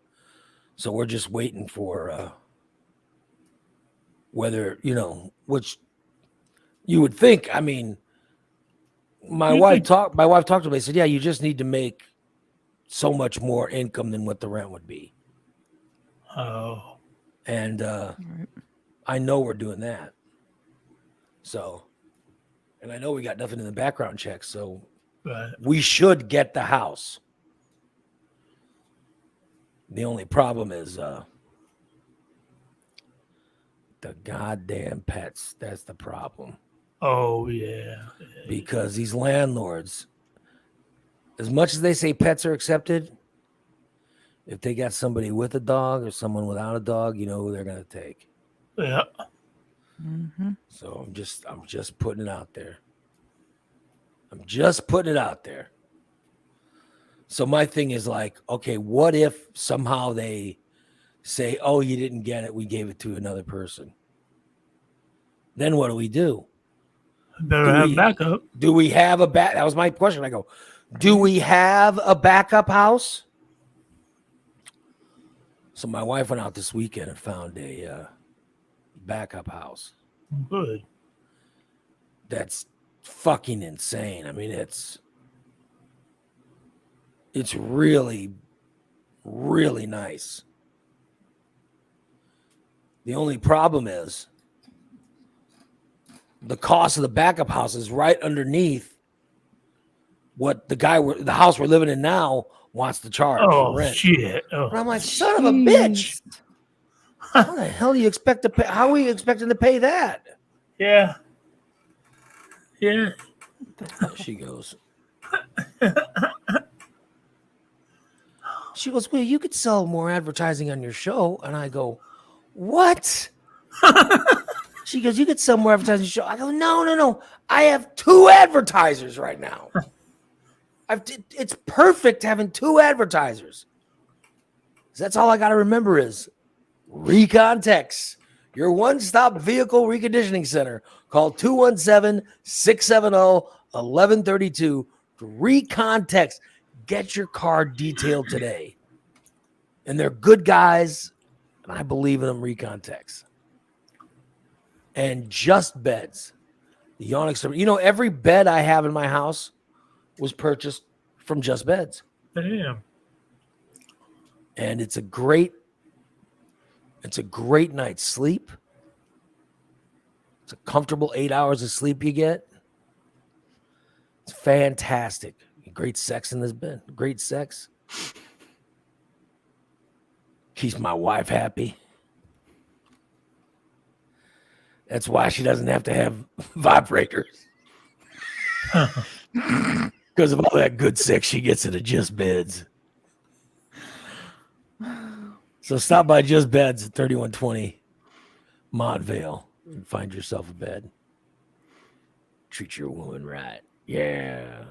so we're just waiting for whether, you know, which you would think. I mean, my wife talked to me. Said, yeah, you just need to make so much more income than what the rent would be. Oh. And Right. I know we're doing that. So, and I know we got nothing in the background check, so Right. we should get the house. The only problem is the goddamn pets. That's the problem. Oh yeah. Because these landlords, as much as they say pets are accepted, if they got somebody with a dog or someone without a dog, you know who they're gonna take. Yeah. Mm-hmm. So I'm just putting it out there. I'm just putting it out there. So my thing is like, okay, what if somehow they say, oh, you didn't get it, we gave it to another person? Then what do we do? Better have backup. Do we have a that was my question. I go, do we have a backup house? So my wife went out this weekend and found a backup house. Good. That's fucking insane. I mean, it's really, really nice. The only problem is the cost of the backup house is right underneath what the house we're living in now wants to charge for Oh rent. shit. Oh. And I'm like, son of a bitch. How the hell do you expect to pay? How are we expecting to pay that? Yeah. Yeah. She goes. She goes, well, you could sell more advertising on your show. And I go, what? She goes, you could sell more advertising on your show. I go, no. I have 2 advertisers right now. It's perfect having 2 advertisers. That's all I got to remember is Recontex, your one-stop vehicle reconditioning center. Call 217-670-1132 to Recontex. Get your car detailed today. And they're good guys, and I believe in them. Recontex. And Just Beds. The Onyx. You know, every bed I have in my house was purchased from Just Beds. Damn. And it's a great night's sleep. It's a comfortable 8 hours of sleep you get. It's fantastic. Great sex in this bed. Great sex. Keeps my wife happy. That's why she doesn't have to have vibrators. Because of all that good sex she gets in the Just Beds. So stop by Just Beds at 3120 Montvale and find yourself a bed. Treat your woman right. Yeah.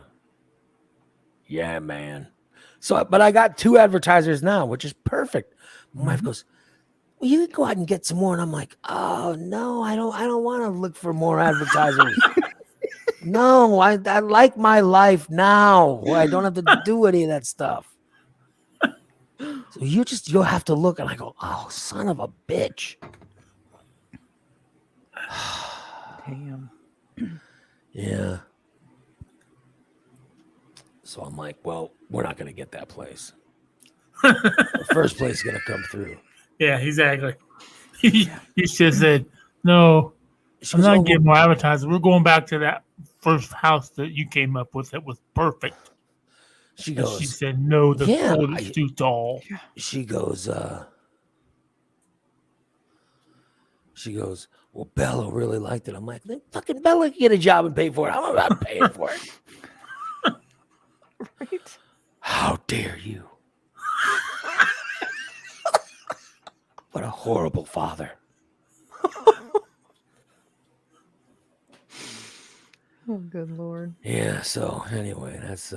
Yeah, man. So, but I got 2 advertisers now, which is perfect. My wife goes, well, you can go out and get some more. And I'm like, oh no, I don't want to look for more advertisers. No, I like my life now. I don't have to do any of that stuff. So you'll have to look. And I go, oh, son of a bitch. Damn. Yeah. So I'm like, well, we're not going to get that place. The first place is going to come through. Yeah, exactly. He just said, no, I'm not getting more advertising. We're going back to that first house that you came up with that was perfect. She And goes, she said, no, the yeah, floor is too tall. She goes, well, Bella really liked it. I'm like, then fucking Bella can get a job and pay for it. I'm not paying for it. Right? How dare you? What a horrible father. Oh, good Lord. Yeah, so anyway, that's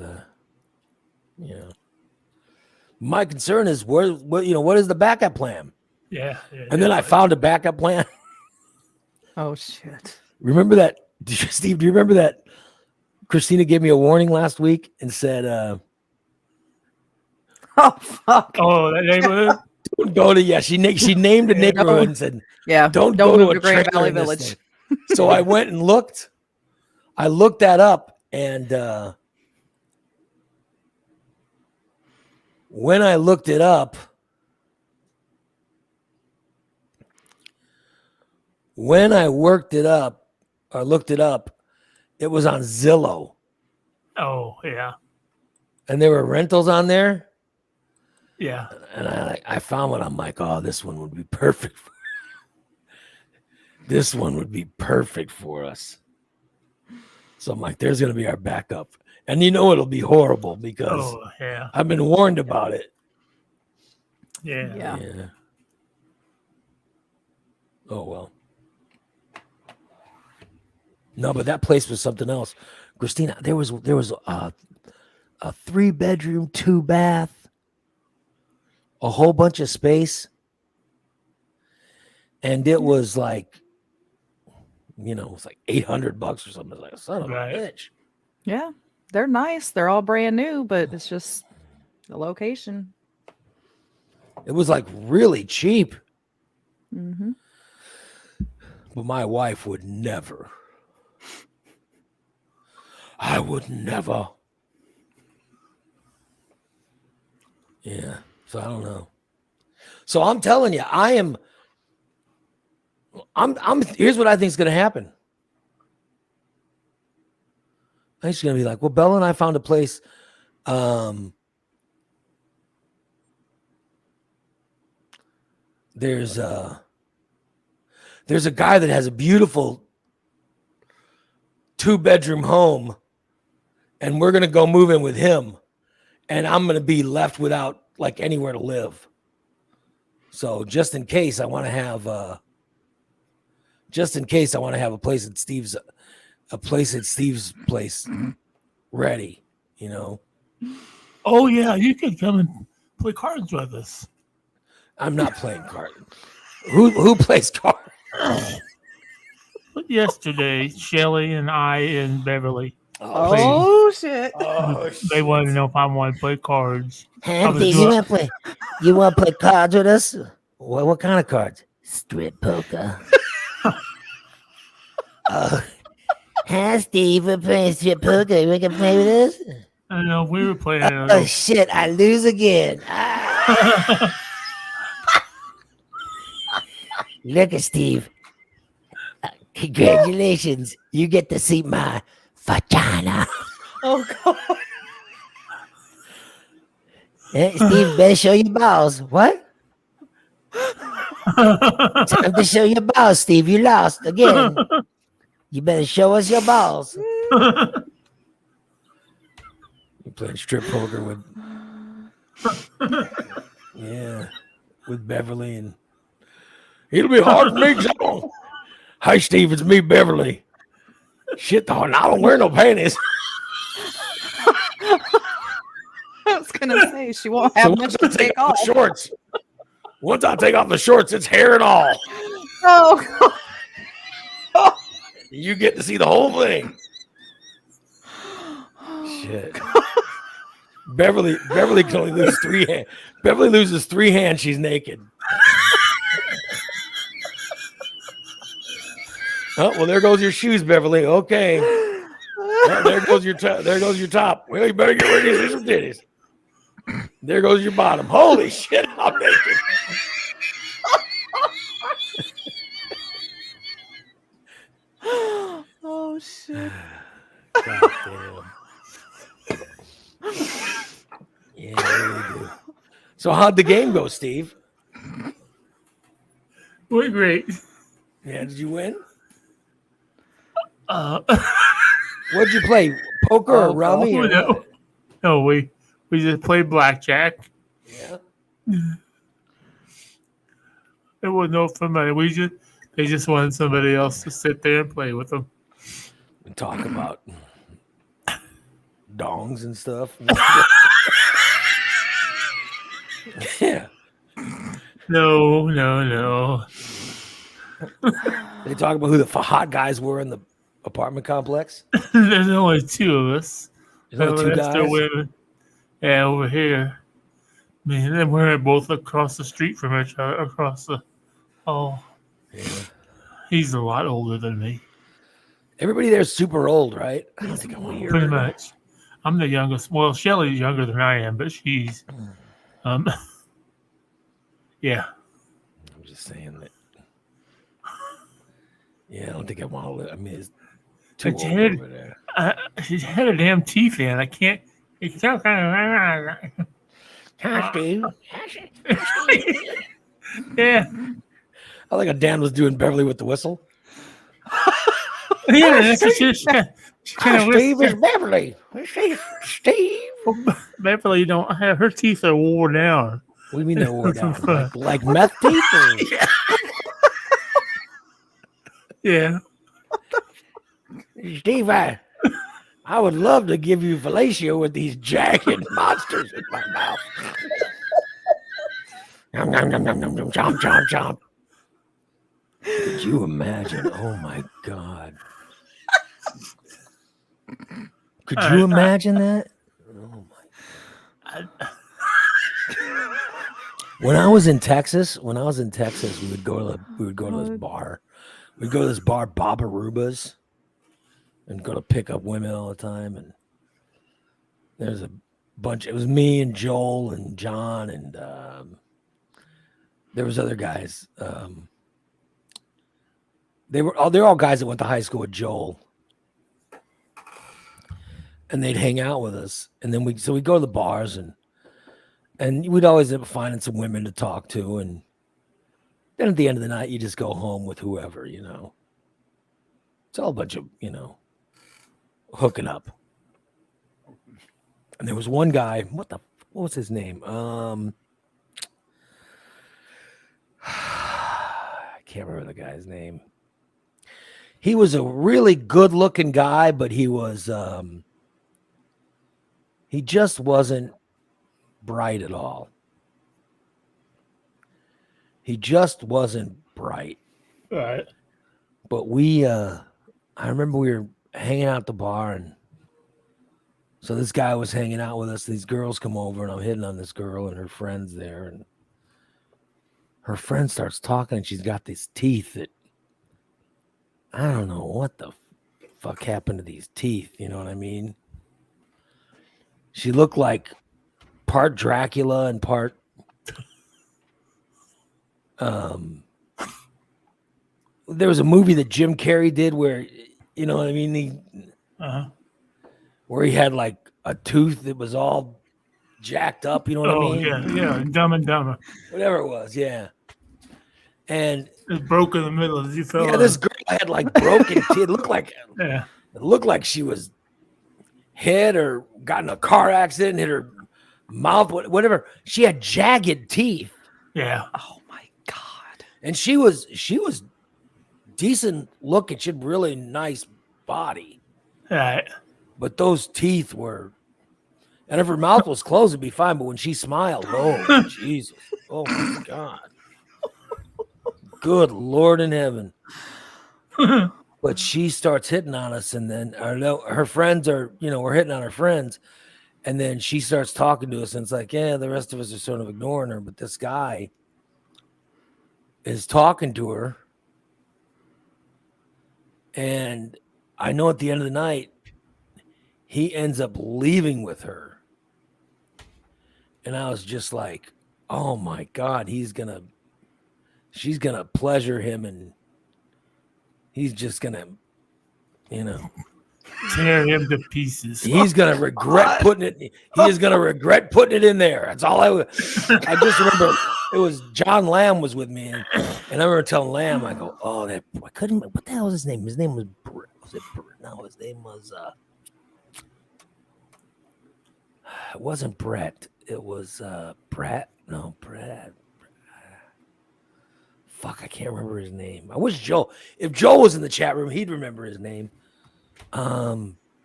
my concern is what is the backup plan? Yeah. And then I found a backup plan. Oh, shit. Remember that, Steve? Do you remember that Christina gave me a warning last week and said, Oh, fuck. Oh, that neighborhood? don't go to, she named a neighborhood and said, don't go move to a Grand trailer Valley in this Village. thing. So I went and looked. I looked that up, and when I looked it up, when I looked it up, it was on Zillow. Oh, yeah. And there were rentals on there. Yeah. And I found one. I'm like, oh, this one would be perfect. This one would be perfect for us. So I'm like, there's going to be our backup. And it'll be horrible because I've been warned about it. Yeah. Oh, well. No, but that place was something else. Christina, there was a 3-bedroom, 2-bath, a whole bunch of space. And it was like, it was like $800 or something. It's like, son of a bitch. Yeah. They're nice. They're all brand new, but it's just the location. It was like really cheap. Mm-hmm. But my wife would never. I would never. Yeah. So I don't know. So I'm telling you, I'm here's what I think is going to happen. I think she's going to be like, well, Bella and I found a place. There's a guy that has a beautiful 2-bedroom home, and we're going to go move in with him, and I'm going to be left without like anywhere to live. So just in case I want to have a place at Steve's place ready, Oh, yeah. You could come and play cards with us. I'm not playing cards. Who plays cards? Yesterday, Shelly and I and Beverly. Oh, shit. They wanted to know if I want to play cards. Andy, you want to play cards with us? What kind of cards? Strip poker. Hi, Steve. We're playing strip poker. You want to play with us? I know we were playing. Oh, shit. I lose again. Look at Steve. Congratulations. You get to see my vagina. Oh God. Steve, better show your balls. What? Time to show your balls, Steve. You lost again. You better show us your balls. You playing strip poker with with Beverly, and it'll be hard for me because I don't. Hi, Steve, it's me, Beverly. Shit, I don't wear no panties. I was gonna say she won't have much to take off. the shorts. Once I take off the shorts, it's hair and all. Oh God. You get to see the whole thing. Shit. Beverly can only lose 3 hands. Beverly loses 3 hands. She's naked. Oh well, there goes your shoes, Beverly. Okay. Well, there goes your top. Well, you better get ready to see some titties. There goes your bottom. Holy shit, I'm naked. Oh shit. God damn. Yeah, really do. So how'd the game go, Steve? We're great. Yeah, did you win? Uh, What'd you play? Poker or rummy? Or no, what? no, we just played blackjack. Yeah. It was no fun money. They just wanted somebody else to sit there and play with them. And talk about dongs and stuff. Yeah. No. They talk about who the hot guys were in the apartment complex. There's only 2 of us. There's only 2 The rest are guys. women. Yeah, over here. Man, and we're both across the street from each other. Across the hall. Yeah. He's a lot older than me. Everybody there's super old, right? I don't think I'm weird. Pretty much. I'm the youngest. Well, Shelly's younger than I am, but she's, yeah. I'm just saying that. Yeah, I don't think I want to live. I mean, it's too But old Jared- over there. She's had her damn teeth in. I can't. It's so kind of. Yeah. I like how Dan was doing Beverly with the whistle. Yeah, that's what she kind of Steve is Beverly. Steve. Beverly don't have her teeth are worn down. What do you mean they're worn down? Like meth teeth? Or... Yeah. Steve, I would love to give you fellatio with these jagged monsters in my mouth. Nom, nom, nom, nom, nom, nom, chomp, chomp, chomp. Could you imagine? Oh my God. Could you imagine that? Oh my. When I was in Texas, we would go to this bar. We'd go to this bar, Bob Aruba's, and go to pick up women all the time. And there's a bunch. It was me and Joel and John, and there was other guys. They're all guys that went to high school with Joel, and they'd hang out with us. And then we'd go to the bars, and we'd always end up finding some women to talk to. And then at the end of the night, you just go home with whoever, you know. It's all a bunch of, you know, hooking up. And there was one guy, what was his name? I can't remember the guy's name. He was a really good looking guy, but he just wasn't bright at all. He just wasn't bright. All right. But I remember we were hanging out at the bar, and so this guy was hanging out with us. These girls come over, and I'm hitting on this girl, and her friend's there, and her friend starts talking, and she's got these teeth that I don't know what the fuck happened to these teeth. You know what I mean? She looked like part Dracula and part there was a movie that Jim Carrey did where, you know what I mean? Where he had like a tooth that was all jacked up, you know what I Oh mean? yeah, Dumb and Dumber. Whatever it was, yeah. And It broke in the middle as you fell. yeah, this girl had like broken teeth. It looked like she was hit or got in a car accident, hit her mouth, whatever. She had jagged teeth. Yeah. Oh my God. And she was decent looking. She had really nice body. Right. But those teeth were, and if her mouth was closed, it'd be fine. But when she smiled, oh Jesus. Oh my God. Good Lord in heaven. But she starts hitting on us, and then her friends are, we're hitting on her friends. And then she starts talking to us, and it's like, yeah, the rest of us are sort of ignoring her. But this guy is talking to her. And I know at the end of the night, he ends up leaving with her. And I was just like, oh my God, she's going to pleasure him, and he's just going to, tear him to pieces. He's going to regret putting it. He is going to regret putting it in there. That's all I just remember it was John Lamb was with me. And I remember telling Lamb, I go, oh, I couldn't, what the hell was his name? His name was, no, his name was, it wasn't Brett. It was Brett. No, Brett. Fuck, I can't remember his name. I wish Joe, if Joe was in the chat room, he'd remember his name.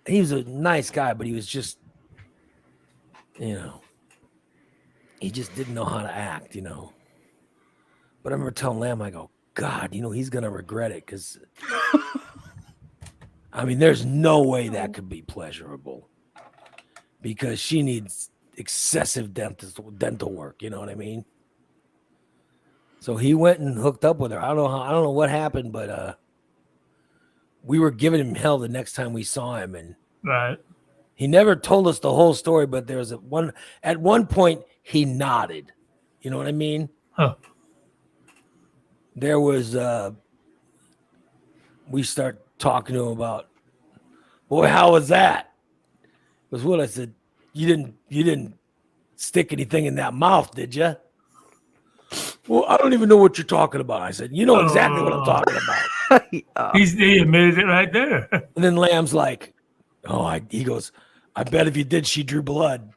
He was a nice guy, but he was just, he just didn't know how to act, But I remember telling Lamb, I go, God, he's going to regret it, because, I mean, there's no way that could be pleasurable, because she needs excessive dental work, you know what I mean? So he went and hooked up with her. I don't know what happened, but we were giving him hell the next time we saw him, and Right. he never told us the whole story, but there was at one point he nodded. You know what I mean? Huh. There was we start talking to him about, boy, how was that? Was what I said, you didn't stick anything in that mouth, did you? Well, I don't even know what you're talking about. I said, you know exactly what I'm talking about. He admitted it right there. And then Lamb's like, he goes, I bet if you did, she drew blood.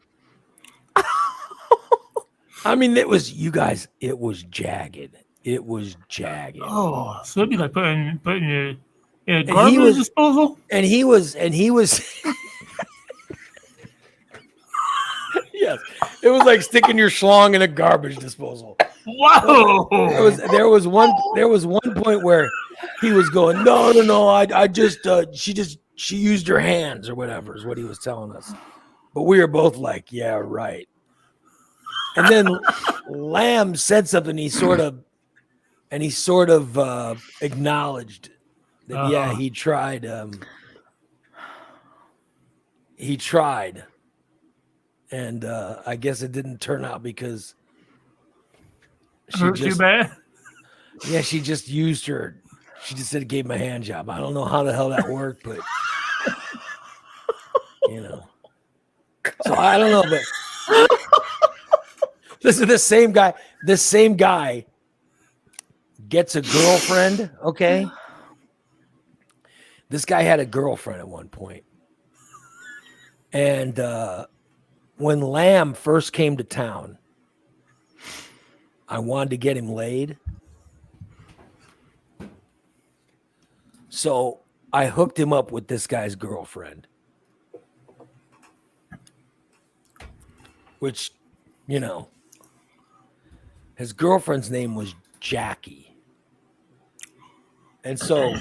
I mean, it was, you guys, it was jagged. It was jagged. Oh, so it'd be like putting your in a garbage disposal? And he was yes, it was like sticking your schlong in a garbage disposal. Wow. There was one point where he was going, no, I just she used her hands or whatever is what he was telling us. But we were both like, yeah, right. And then Lamb said something, he sort of acknowledged that yeah, he tried and I guess it didn't turn out because Hurt too bad? Yeah, she just used her. She just said it gave him a hand job. I don't know how the hell that worked, but So I don't know, but listen, this same guy gets a girlfriend, okay? This guy had a girlfriend at one point. And when Lamb first came to town, I wanted to get him laid. So I hooked him up with this guy's girlfriend. Which, his girlfriend's name was Jackie. And so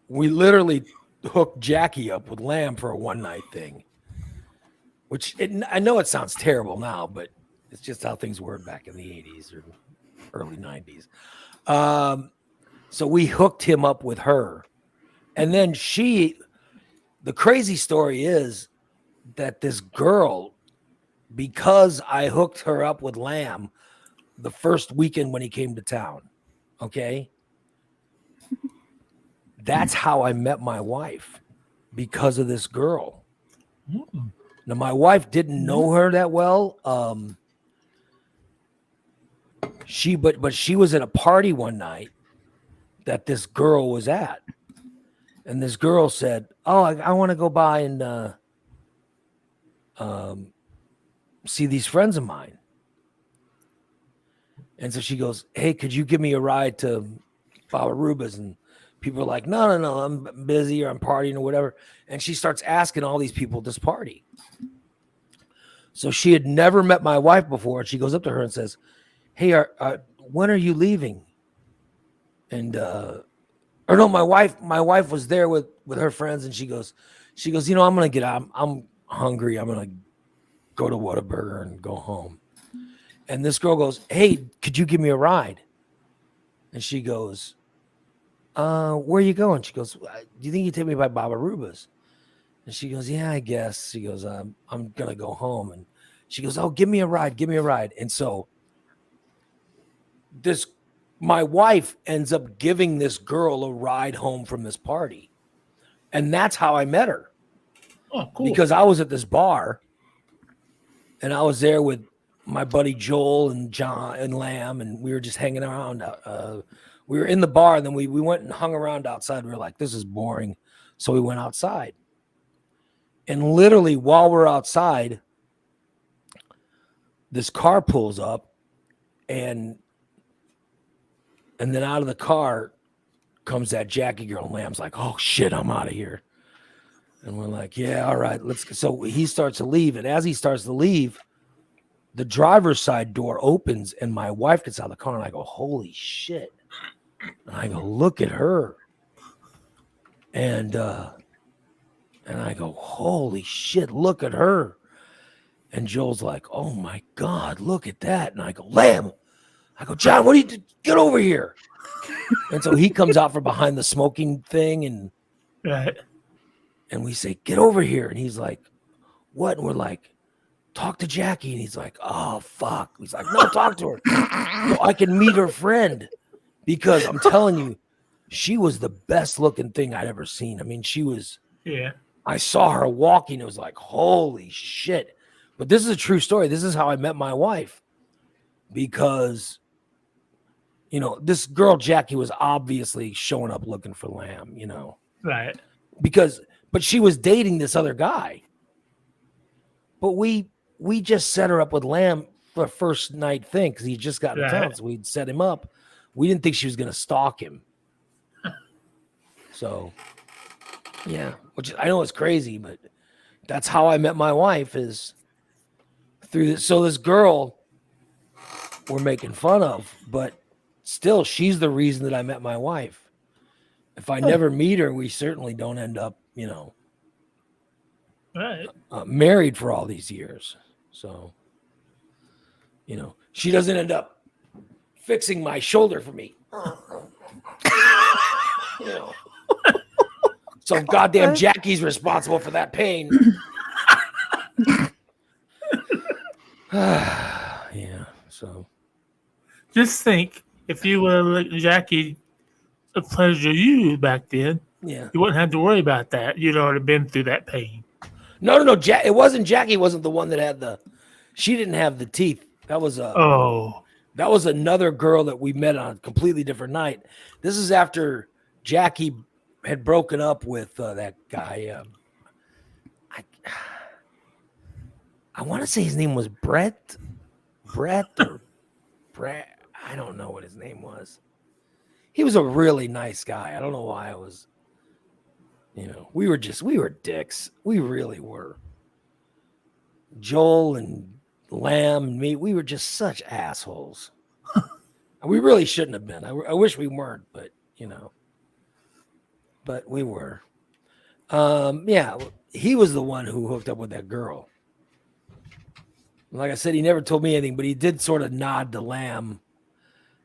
we literally hooked Jackie up with Lamb for a one-night thing. Which, I know it sounds terrible now, but it's just how things were back in the 80s or early 90s. So we hooked him up with her. And then the crazy story is that this girl, because I hooked her up with Lamb the first weekend when he came to town, okay? that's how I met my wife, because of this girl. Mm. Now, my wife didn't know her that well. But she was at a party one night that this girl was at, and this girl said, "Oh, I want to go by and see these friends of mine." And so she goes, "Hey, could you give me a ride to Baba Ruba's?" And people are like, no, I'm busy or I'm partying or whatever. And she starts asking all these people at this party. So she had never met my wife before. And she goes up to her and says, "Hey, when are you leaving?" And or no, my wife was there with her friends, and she goes, I'm gonna get out. I'm hungry. I'm gonna go to Whataburger and go home. And this girl goes, "Hey, could you give me a ride?" And she goes, "Where are you going?" She goes, "Do you think you take me by Baba Ruba's?" And she goes, "Yeah, I guess." She goes, "I'm gonna go home." And she goes, "Oh, give me a ride, give me a ride." And so my wife ends up giving this girl a ride home from this party. And that's how I met her. Oh, cool. Because I was at this bar and I was there with my buddy Joel and John and Lamb, and we were just hanging around. We were in the bar, and then we went and hung around outside. We were like, this is boring. So we went outside. And literally while we're outside, this car pulls up, and then out of the car comes that Jackie girl. And Lamb's like, "Oh shit, I'm out of here." And we're like, "Yeah, all right, let's go." So he starts to leave, and as he starts to leave, the driver's side door opens, and my wife gets out of the car, and I go, "Holy shit!" And I go, "Look at her," and I go, "Holy shit, look at her!" And Joel's like, "Oh my god, look at that!" And I go, "Lamb," I go, "John, what do you get over here?" And so he comes out from behind the smoking thing, and Right. and we say, "Get over here." And he's like, "What?" And we're like, "Talk to Jackie." And he's like, "Oh, fuck." He's like, "No, talk to her so I can meet her friend." Because I'm telling you, she was the best looking thing I'd ever seen. I mean, Yeah. I saw her walking. It was like, holy shit. But this is a true story. This is how I met my wife. Because, this girl, Jackie, was obviously showing up looking for Lamb, Right. But she was dating this other guy. But we just set her up with Lamb for a first night thing because he just got in town. So we'd set him up. We didn't think she was going to stalk him. So, yeah, which I know is crazy, but that's how I met my wife, is through this. So this girl we're making fun of, but still, she's the reason that I met my wife. If I never meet her, we certainly don't end up, Right. married for all these years. So, she doesn't end up fixing my shoulder for me. So goddamn Jackie's responsible for that pain. Yeah. So Just think, if you would have let Jackie pleasure you back then, yeah. you wouldn't have to worry about that. You'd already been through that pain. No. It wasn't Jackie. Wasn't the one that had she didn't have the teeth. That was that was another girl that we met on a completely different night. This is after Jackie had broken up with that guy. I want to say his name was Brett or Brett. I don't know what his name was. He was a really nice guy. I don't know why I was, we were dicks. We really were. Joel and Lamb and me, we were just such assholes. We really shouldn't have been. I wish we weren't, but but we were. Yeah, he was the one who hooked up with that girl. Like I said, he never told me anything, but he did sort of nod to Lamb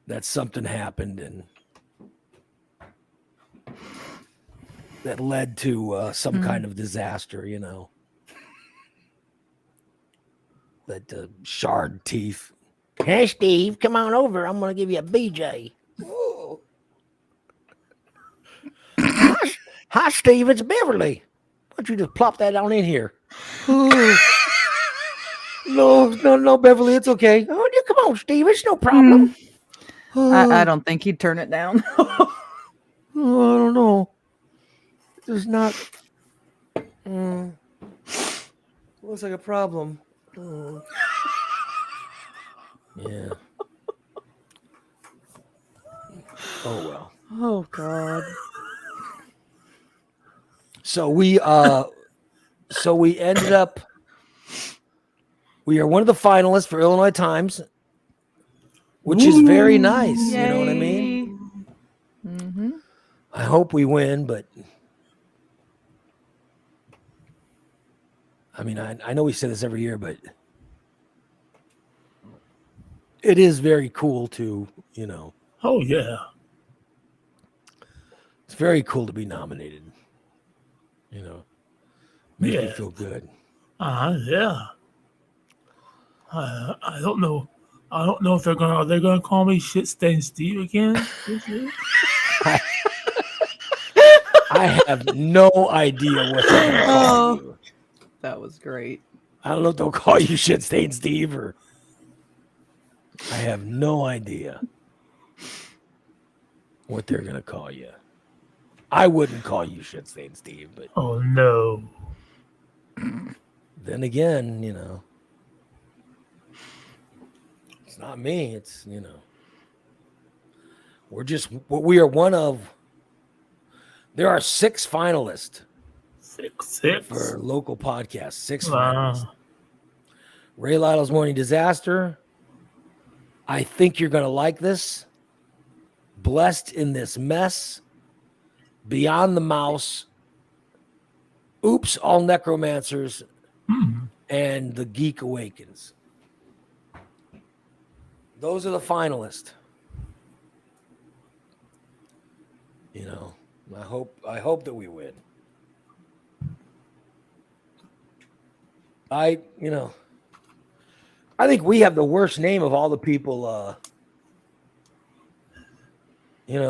that something happened and that led to some kind of disaster, that shard teeth. "Hey, Steve, come on over. I'm going to give you a BJ. Hi, Steve. It's Beverly. Why don't you just plop that down in here? Ooh. No, Beverly. It's okay. Oh, yeah, come on, Steve. It's no problem. I don't think he'd turn it down. Oh, I don't know. There's not. Looks like a problem. Yeah. Oh well. Oh God. So we ended up. We are one of the finalists for Illinois Times, which is very nice. You know what I mean? Mm-hmm. I hope we win, but I mean, I know we say this every year, but it is very cool to, Oh yeah. it's very cool to be nominated. Makes me Yeah. feel good. Yeah. I don't know. I don't know if are they gonna call me shit stain Steve again this year? I have no idea what they're going to call you. That was great. I don't know if they'll call you shit stain Steve or I have no idea what they're going to call you. I wouldn't call you shit stain Steve, but Oh no. then again, it's not me. It's, we are one of, there are 6 finalists 6. for local podcasts. 6 Wow. finalists. Ray Lytle's Morning Disaster. I think you're going to like this. Blessed in This Mess. Beyond the Mouse. Oops, All Necromancers. And The Geek Awakens. Those are the finalists. I hope that we win. I think we have the worst name of all the people. The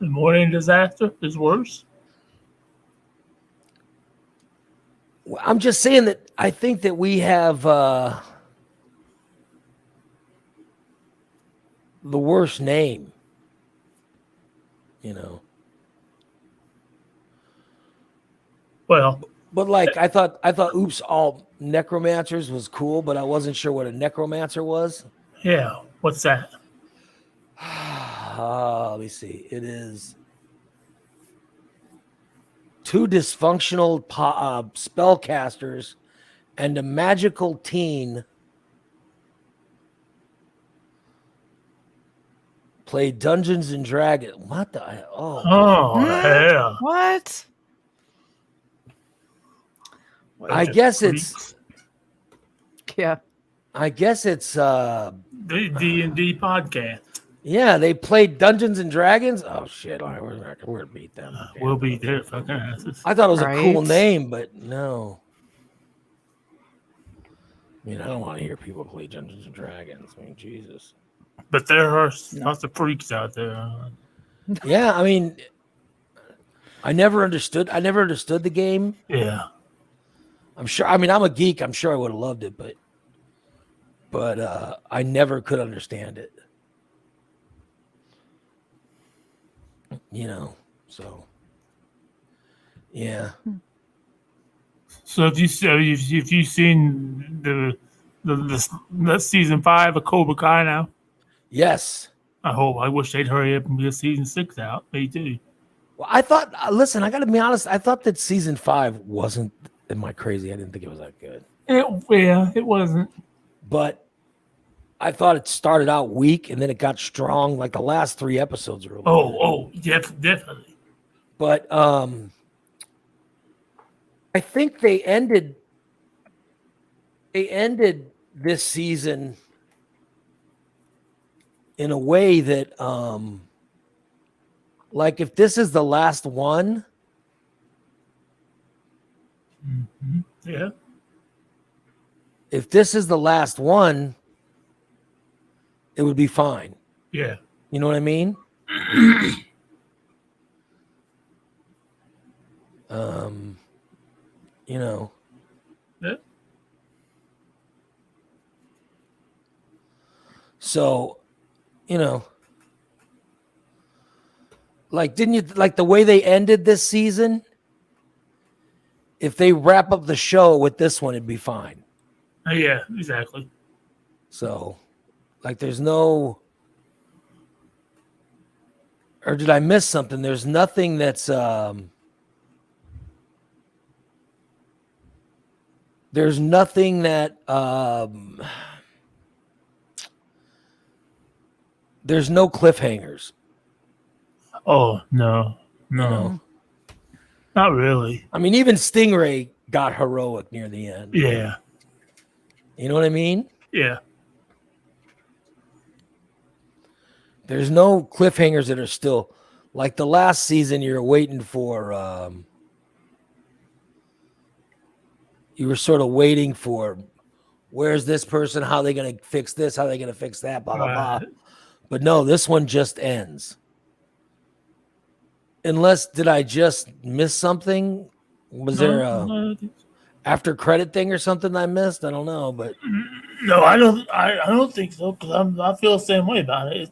Morning Disaster is worse. I'm just saying that I think that we have the worst name. Well, But like I thought Oops All Necromancers was cool, but I wasn't sure what a necromancer was. yeah. What's that? Let me see. It is 2 dysfunctional spellcasters and a magical teen play Dungeons and Dragons. What the? Oh yeah. What? I guess it's Yeah. the D&D podcast. Yeah, they played Dungeons and Dragons. Oh shit! All right, we're gonna beat them. Okay. We'll be there, fucking asses. I thought it was a cool Right. name, but no. I mean, I don't want to hear people play Dungeons and Dragons. I mean, Jesus. But there are lots of freaks out there. Yeah, I mean, I never understood the game. Yeah. I'm sure. I mean, I'm a geek. I'm sure I would have loved it, but I never could understand it. So yeah. So if you seen the season 5 of Cobra Kai now, Yes. I wish they'd hurry up and get season 6 out. Me too. Well, I thought. Listen, I got to be honest. I thought that season 5 wasn't. Am I crazy? I didn't think it was that good. It wasn't. But I thought it started out weak and then it got strong. Like the last 3 episodes were. Definitely. But I think they ended this season in a way that like if this is the last one, Yeah. if this is the last one, it would be fine. Yeah. You know what I mean? You know. Yeah. So, you know, like, didn't you like the way they ended this season? If they wrap up the show with this one, it'd be fine. Yeah, exactly. So, like, there's no, or did I miss something? There's nothing that's, there's nothing that, there's no cliffhangers. Oh no, You know, not really. I mean, even Stingray got heroic near the end. Yeah, You know what I mean? yeah. There's no cliffhangers that are still like the last season. You're waiting for, you were sort of waiting for where's this person? How are they going to fix this? How are they going to fix that? Blah, blah, blah. But no, this one just ends. Unless, did I just miss something? Was there a after credit thing or something I missed? I don't know, but no, I don't. I don't think so because I feel the same way about it.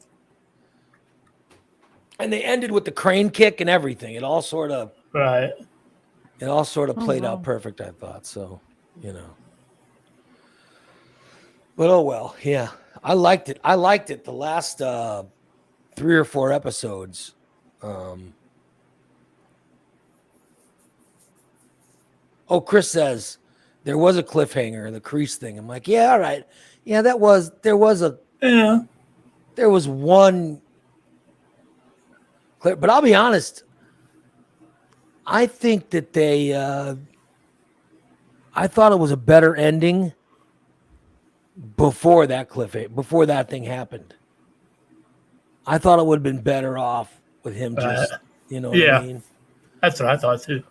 and they ended with the crane kick and everything. It all sort of Right. played out perfect, I thought. So, you know. But oh well, yeah. I liked it. The last 3 or 4 episodes. Oh, Chris says there was a cliffhanger, the crease thing. I'm like, yeah, all right. Yeah, there was one clip, but I'll be honest. I think that they I thought it was a better ending before that before that thing happened. I thought it would have been better off with him just, you know what I mean? That's what I thought too.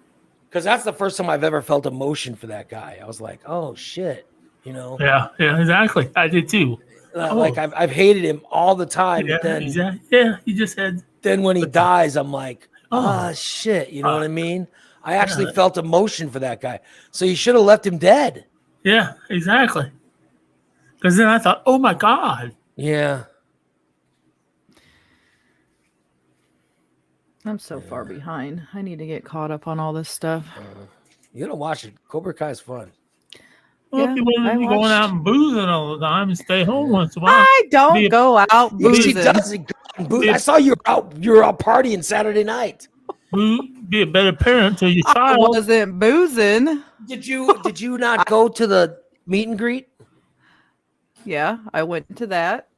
Because that's the first time I've ever felt emotion for that guy. I was like, oh shit, you know? Yeah, exactly. I did too. Like I've hated him all the time. Yeah, but then, exactly. Yeah, he just had. Then when he dies, I'm like, shit, you know what I mean? I actually felt emotion for that guy. So you should have left him dead. Yeah, exactly. Because then I thought, oh my God. Yeah. I'm so far behind. I need to get caught up on all this stuff. You gotta watch it. Cobra Kai's fun. Well, if you want to be going out and boozing all the time and stay home once in a while. I don't go out boozing. She doesn't go and booze. I saw you were out partying Saturday night. Be a better parent to your child. I wasn't boozing. Did you not go to the meet and greet? Yeah, I went to that.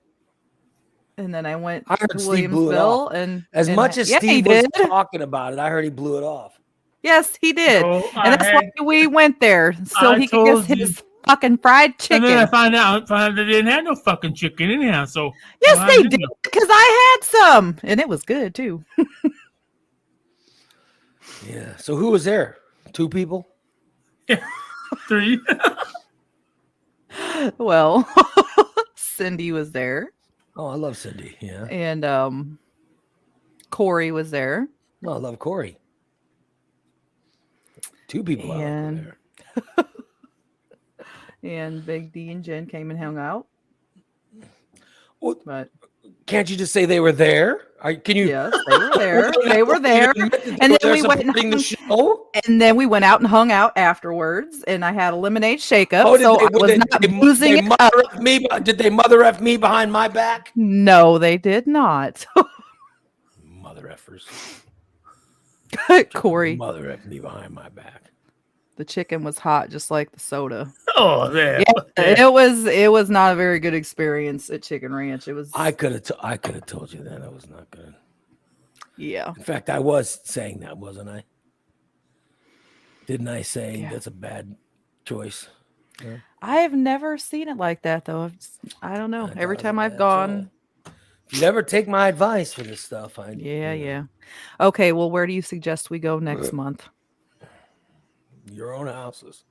And then I went I heard to Steve blew it off. Williamsville and as much as Steve was talking about it, I heard he blew it off. Yes, he did. So and that's why we went there. So he could get his fucking fried chicken. And then I found out they didn't have no fucking chicken anyhow. So yes, they did because I had some. And it was good too. Yeah. So who was there? 2 people? Yeah. 3. Well, Cindy was there. Oh, I love Cindy. Yeah. And Corey was there. Oh, I love Corey. 2 people and there. And Big D and Jen came and hung out. Well, but can't you just say they were there? Can you? Yes, they were there. They were there. And then we went the show. And then we went out and hung out afterwards. And I had a lemonade shakeup. Oh, so I was not boozing it up. Did they mother F me behind my back? No, they did not. Mother effers. Corey. Mother F me behind my back. The chicken was hot, just like the soda. Oh, man. Yeah, it was not a very good experience at Chicken Ranch. It was. I could have told you that. I was not good. Yeah. In fact, I was saying that, wasn't I? Didn't I say that's a bad choice? Yeah. I have never seen it like that though. I don't know. Every time I've gone. You never take my advice for this stuff. Yeah. Okay, well, where do you suggest we go next month? Your own houses.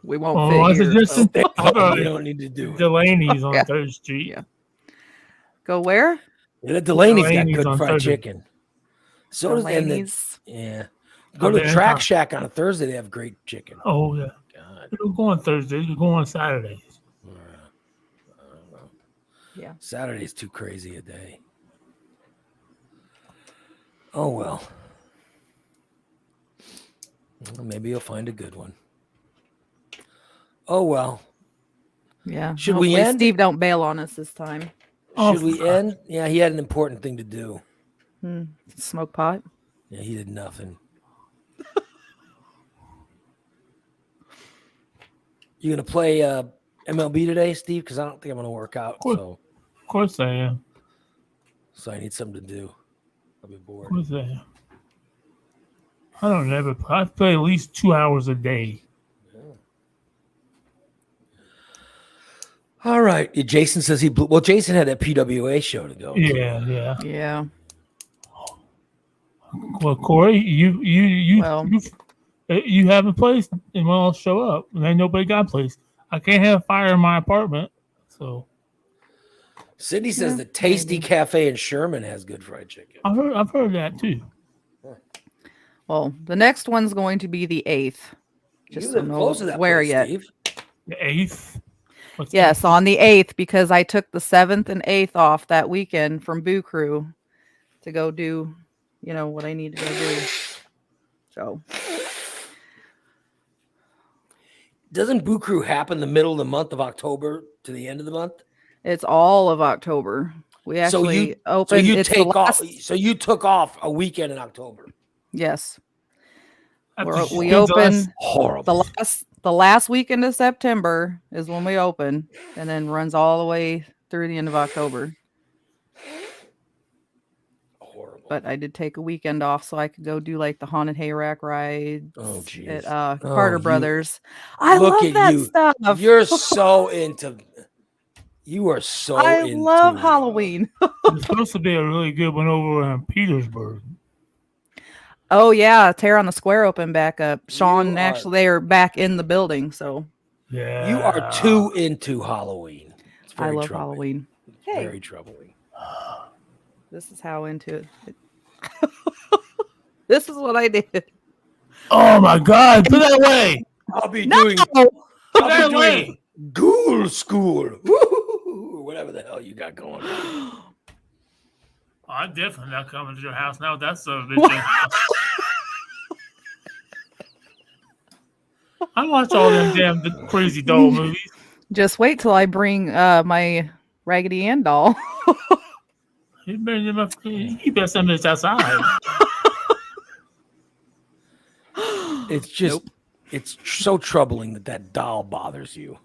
We won't fit here. So. You don't need to do it. Delaney's on 3rd Street. Yeah. Go where? Yeah, Delaney's got good fried chicken. So does and Laney's. yeah. Go to the Track Shack on a Thursday. They have great chicken. Oh yeah. God. You don't go on Thursdays. You go on Saturdays. I don't know. Yeah. Saturday's too crazy a day. Oh well. Maybe you'll find a good one. Oh well. Yeah. Should we Hopefully end? Steve don't bail on us this time. Should we end? Yeah, he had an important thing to do. Smoke pot. Yeah, he did nothing. You gonna play MLB today, Steve? Because I don't think I'm gonna work out. Of course I am. So I need something to do. I'll be bored. Of course I am. I don't ever. I play at least 2 hours a day. All right. Jason says he blew. Well, Jason had that PWA show to go. Yeah. Yeah. Well, Corey, you have a place and we'll all show up. And ain't nobody got a place. I can't have fire in my apartment. So Sydney says the Tasty Cafe in Sherman has good fried chicken. I've heard that too. Well, the next one's going to be the 8th. Just You live close to that where place, yet? Steve. The 8th. Yes, on the 8th, because I took the 7th and 8th off that weekend from Boo Crew to go do, what I need to go do. So, Doesn't Boo Crew happen the middle of the month of October to the end of the month? it's all of October. We actually opened. So you it's take the off. last, So you took off a weekend in October. yes. After We she gives open us- Horrible. the last weekend of September is when we open, and then runs all the way through the end of October. Horrible. But I did take a weekend off so I could go do like the haunted hayrack rides Oh, geez. at Carter you- Brothers. I Look love at that you. stuff. You're so into. You are so. I into love Halloween. There's supposed to be a really good one over in Petersburg. Oh yeah, Tear on the Square opened back up. Sean You actually they are back in the building, so Yeah. You are too into Halloween. It's I very love troubling. Halloween. It's very troubling. This is how into it. This is what I did. Oh my God! Put that away. I'll be No, doing. Put I'll that be away. doing Ghoul School. Woo-hoo-hoo-hoo. Whatever the hell you got going on. I'm definitely not coming to your house now. That's a bitch. I watch all them damn crazy doll movies. just wait till I bring my Raggedy Ann doll. You better send this outside. It's just. It's so troubling that doll bothers you.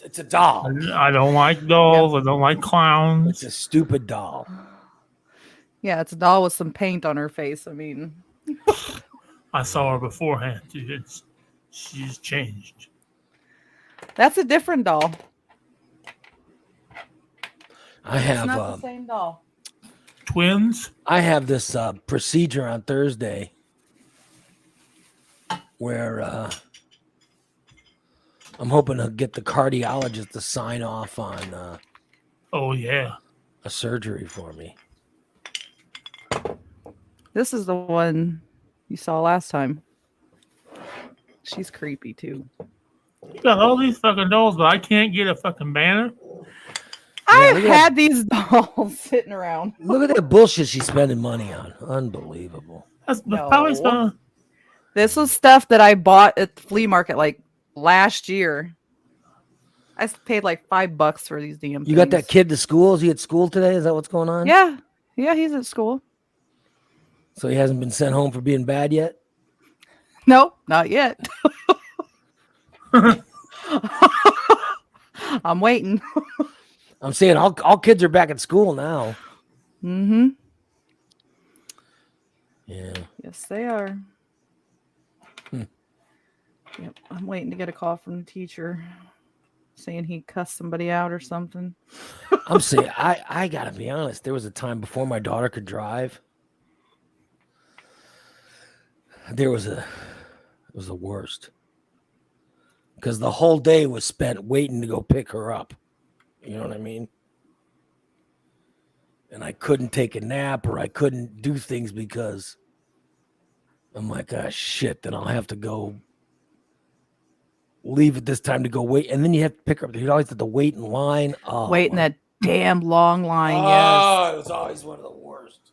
It's a doll. I don't like dolls. I don't like clowns. It's a stupid doll. Yeah, it's a doll with some paint on her face. I mean, I saw her beforehand. She's changed. that's a different doll. I It's have. not the same doll. Twins. I have this procedure on Thursday where I'm hoping to get the cardiologist to sign off on Oh yeah. a surgery for me. This is the one you saw last time. She's creepy too. You got all these fucking dolls, but I can't get a fucking banner. I've look at had these dolls sitting around. Look at that bullshit she's spending money on. Unbelievable. That's No. probably fun. This was stuff that I bought at the flea market like last year. I paid like $5 for these damn things. You got that kid to school? Is he at school today? Is that what's going on? Yeah. Yeah, he's at school. So he hasn't been sent home for being bad yet? Nope, not yet. I'm waiting. I'm saying all kids are back at school now. Mm-hmm. Yeah. Yes, they are. Yep, I'm waiting to get a call from the teacher saying he cussed somebody out or something. I'm saying I gotta be honest. There was a time before my daughter could drive. It was the worst. Because the whole day was spent waiting to go pick her up. You know what I mean? and I couldn't take a nap or I couldn't do things because I'm like, ah, shit, then I'll have to go leave at this time to go wait. And then you have to pick her up. You'd always have to wait in line. Oh, Wait in my- that damn long line. Oh, Yes. it was always one of the worst.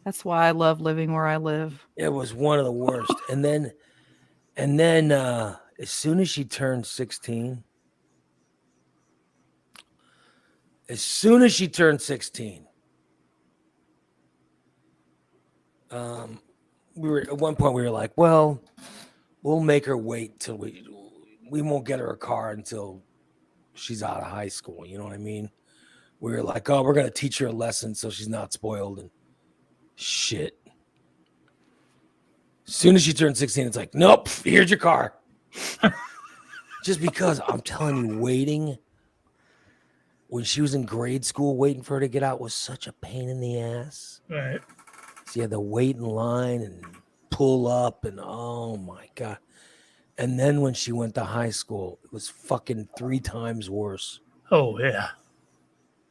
That's why I love living where I live. It was one of the worst. And then as soon as she turned 16, we were at one point we were like, well, we'll make her wait till we won't get her a car until she's out of high school. You know what I mean? We were like, oh, we're gonna teach her a lesson so she's not spoiled and shit. As soon as she turned 16, it's like, nope, here's your car. Just because I'm telling you, waiting when she was in grade school, waiting for her to get out was such a pain in the ass. Right. So you had to wait in line and pull up, and oh my God. And then when she went to high school, it was fucking 3 times worse. Oh, yeah.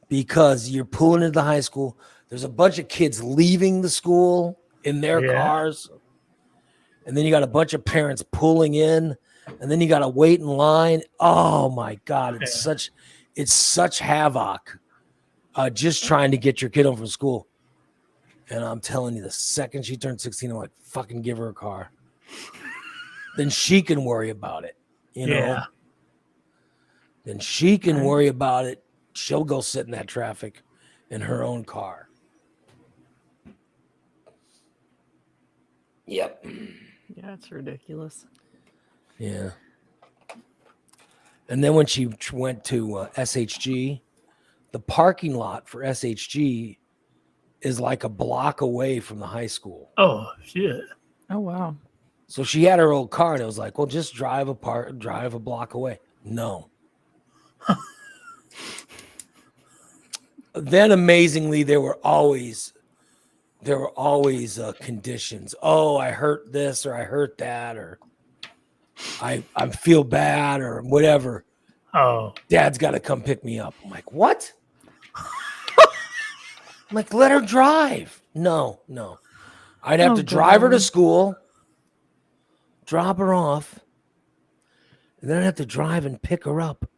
Because you're pulling into the high school, there's a bunch of kids leaving the school in their cars. And then you got a bunch of parents pulling in, and then you got to wait in line. Oh my God, it's such havoc. Just trying to get your kid home from school. And I'm telling you, the second she turned 16, I'm like, fucking give her a car. Then she can worry about it. You know? Yeah. Then she can worry about it. She'll go sit in that traffic in her own car. Yep. Yeah, it's ridiculous. Yeah. And then when she went to SHG, the parking lot for SHG is like a block away from the high school. Oh, shit. Oh, wow. So she had her old car, and it was like, well, just drive a block away. No. Then amazingly, there were always conditions. Oh, I hurt this or I hurt that, or I feel bad or whatever. Oh. Dad's got to come pick me up. I'm like, what? I'm like, let her drive. No. I'd have to drive her to school, drop her off, and then I'd have to drive and pick her up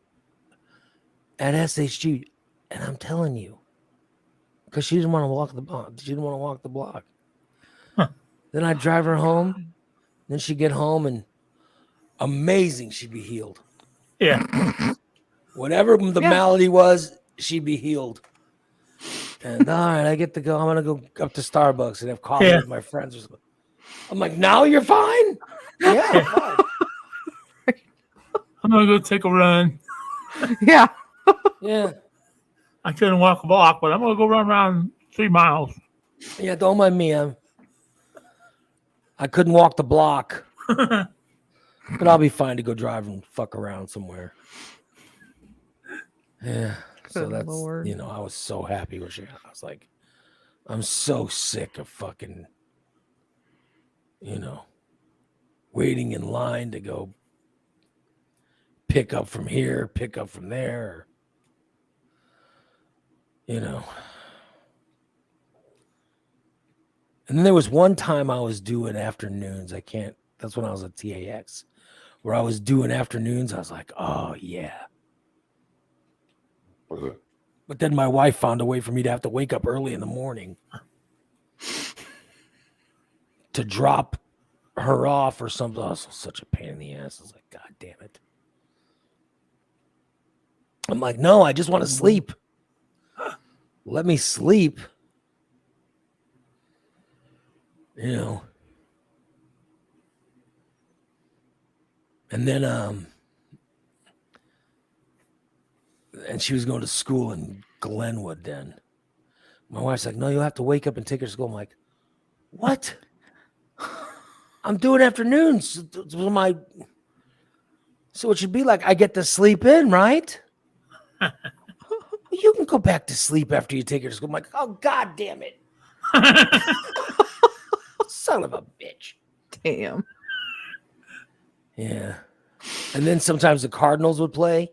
at SHG. And I'm telling you, because she didn't want to walk the block. She didn't want to walk the block. Huh. Then I'd drive her home. Then she'd get home, and amazing, she'd be healed. Yeah. Whatever the malady was, she'd be healed. And all right, I get to go. I'm gonna go up to Starbucks and have coffee with my friends. Or something. I'm like, now you're fine. Yeah, I'm fine. I'm going to go take a run. Yeah. Yeah. I couldn't walk a block, but I'm going to go run around 3 miles. Yeah, don't mind me. I couldn't walk the block, but I'll be fine to go drive and fuck around somewhere. Yeah. So Good that's, Lord. I was so happy with she. I was like, I'm so sick of fucking, waiting in line to go pick up from here, pick up from there. And then there was one time I was doing afternoons. That's when I was at TAX, where I was doing afternoons. I was like, oh, yeah. But then my wife found a way for me to have to wake up early in the morning to drop her off or something. Oh, such a pain in the ass. I was like, God damn it. I'm like, no, I just want to sleep. Let me sleep. And then and she was going to school in Glenwood then. My wife's like, no, you'll have to wake up and take her to school. I'm like, what? I'm doing afternoons. So it should be like I get to sleep in, right? You can go back to sleep after you take her to school. I'm like, oh, God damn it. Son of a bitch. Damn. Yeah. And then sometimes the Cardinals would play,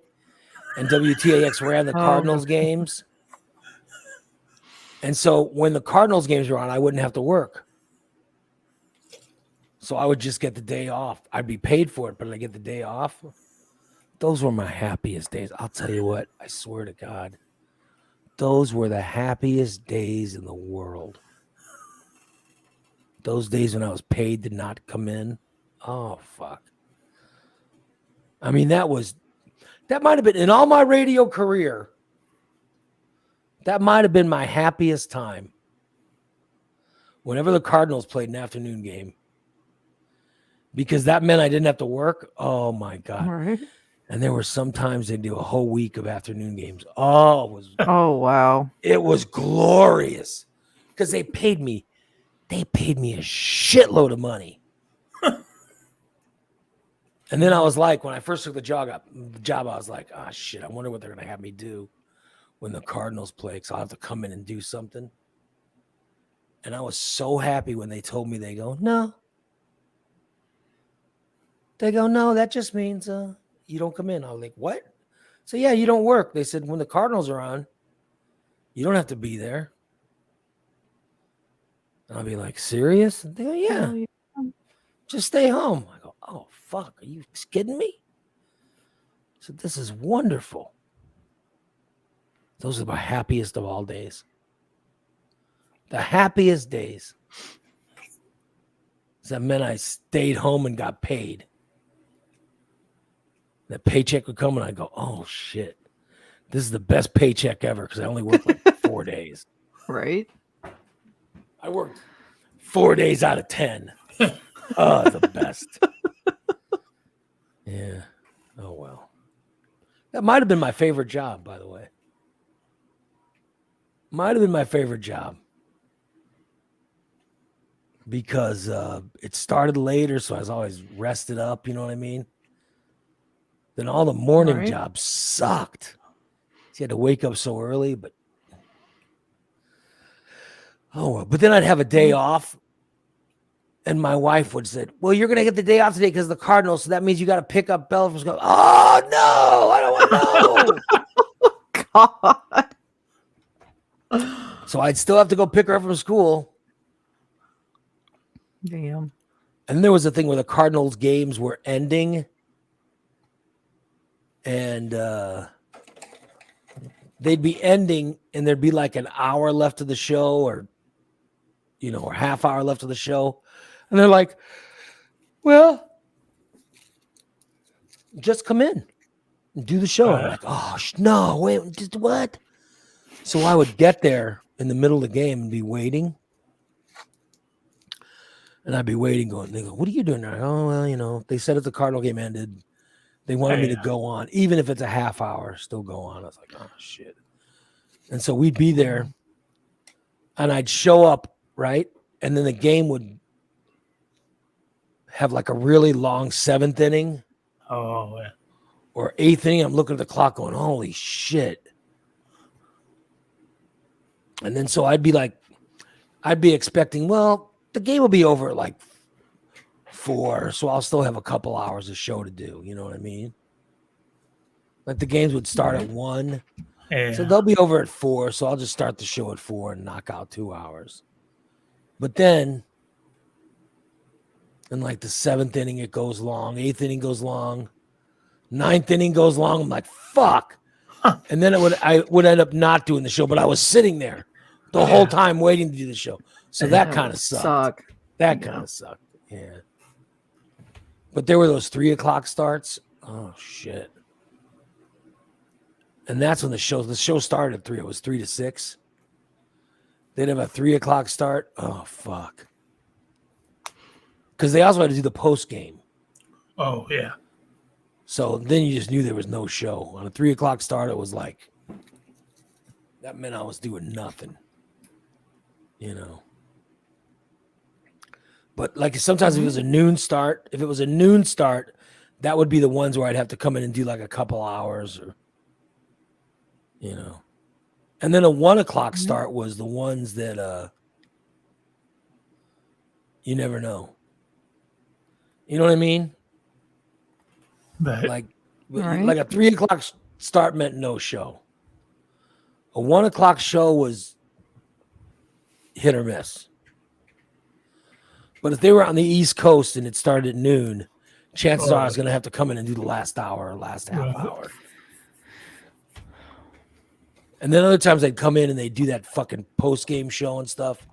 and WTAX ran the Cardinals games. And so when the Cardinals games were on, I wouldn't have to work. So I would just get the day off. I'd be paid for it, but I get the day off. Those were my happiest days. I'll tell you what, I swear to God. Those were the happiest days in the world. Those days when I was paid to not come in. Oh, fuck. I mean, that might have been, in all my radio career, that might have been my happiest time. Whenever the Cardinals played an afternoon game. Because that meant I didn't have to work. Oh, my God. Right. And there were some times they'd do a whole week of afternoon games. Oh, Oh, wow. it was glorious. Because they paid me a shitload of money. And then I was like, when I first took the job, I was like, oh, shit, I wonder what they're going to have me do when the Cardinals play, because I'll have to come in and do something. And I was so happy when they told me, they go, no. They go, no, that just means you don't come in. I was like, what? So, yeah, you don't work. They said, when the Cardinals are on, you don't have to be there. And I'll be like, serious? And they go, yeah, just stay home. I go, oh, fuck, are you kidding me? So this is wonderful. Those are my happiest of all days. The happiest days. That meant I stayed home and got paid. That paycheck would come and I go, oh, shit. This is the best paycheck ever because I only worked like 4 days. Right. I worked 4 days out of 10. Oh, the best. Yeah. Oh, well. That might have been my favorite job, by the way. Might have been my favorite job. Because it started later, so I was always rested up, you know what I mean? Then all the morning jobs sucked. So you had to wake up so early, but oh well. But then I'd have a day off, and my wife would say, well, you're gonna get the day off today because of the Cardinals, so that means you gotta pick up Bella from school. Oh no, I don't want to know. God. So I'd still have to go pick her up from school. Damn. And there was a thing where the Cardinals games were ending. And they'd be ending and there'd be like an hour left of the show or half hour left of the show. And they're like, well, just come in and do the show. I'm like, oh, no, wait, just what? So I would get there in the middle of the game and be waiting. And I'd be waiting going, they go, what are you doing there? Oh, well, they said if the Cardinal game ended, they wanted me to go on, even if it's a half hour, still go on. I was like, oh, shit. And so we'd be there, and I'd show up, right? And then the game would have like a really long 7th inning. Oh, yeah. Or 8th inning. I'm looking at the clock going, holy shit. And then so I'd be expecting, well, the game will be over at like 4, so I'll still have a couple hours of show to do. You know what I mean? Like the games would start at 1, so they'll be over at 4. So I'll just start the show at 4 and knock out 2 hours. But then, in like the 7th inning, it goes long. 8th inning goes long. 9th inning goes long. I'm like, fuck. And then I would end up not doing the show, but I was sitting there the whole time waiting to do the show. So that kind of sucked. That kind of sucked. Yeah. But there were those 3 o'clock starts. Oh, shit. And that's when the show started at 3. It was 3 to 6. They'd have a 3 o'clock start. Oh, fuck. Because they also had to do the post game. Oh, yeah. So then you just knew there was no show. On a 3 o'clock start, it was like, that meant I was doing nothing. But like sometimes if it was a noon start, that would be the ones where I'd have to come in and do like a couple hours or, And then a 1 o'clock start was the ones that you never know. You know what I mean? Right. Like a 3 o'clock start meant no show. A 1 o'clock show was hit or miss. But if they were on the East Coast and it started at noon, chances are I was going to have to come in and do the last hour or last half hour. And then other times they'd come in and they'd do that fucking post-game show and stuff.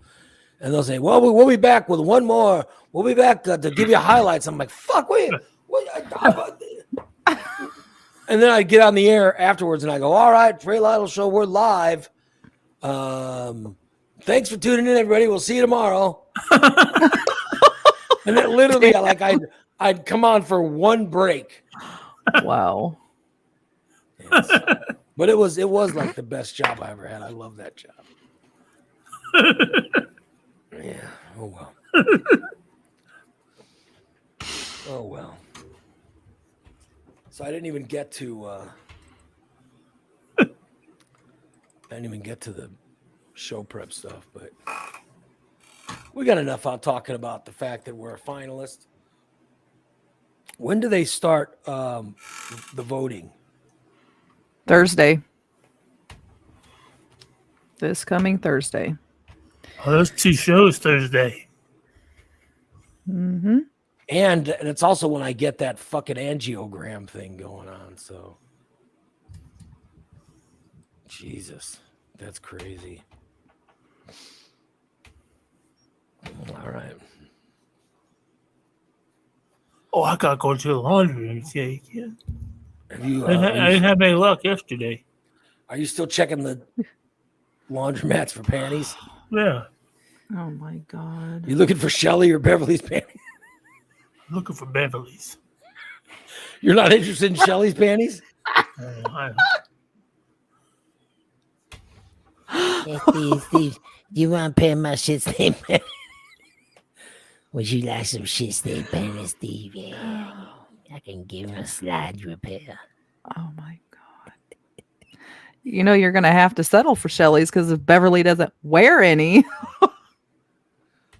And they'll say, well, we'll be back with one more. We'll be back to give you highlights. I'm like, fuck, wait. And then I get on the air afterwards and I go, all right, Trey Lytle Show, we're live. Thanks for tuning in, everybody. We'll see you tomorrow. And then literally, I'd come on for one break. Wow. Yes. But it was like the best job I ever had. I love that job. Yeah. Oh well. Oh well. So I didn't even get to the show prep stuff, but we got enough out talking about the fact that we're a finalist. When do they start the voting? Thursday. This coming Thursday. Oh, those 2 shows Thursday. Mm-hmm. And it's also when I get that fucking angiogram thing going on. So, Jesus, that's crazy. All right. Oh, I gotta go to the laundry room today again. Have you, I didn't have any luck yesterday. Are you still checking the laundromats for panties? Yeah, Oh my God. You looking for Shelly or Beverly's panties? I'm looking for Beverly's. You're not interested in Shelly's panties? Hey, Steve, do you want a pair of my shit stain panties? Would you like some shit stain panties, Steve? Yeah. I can give him a slide repair. Oh my God. You know, you're going to have to settle for Shelly's because if Beverly doesn't wear any.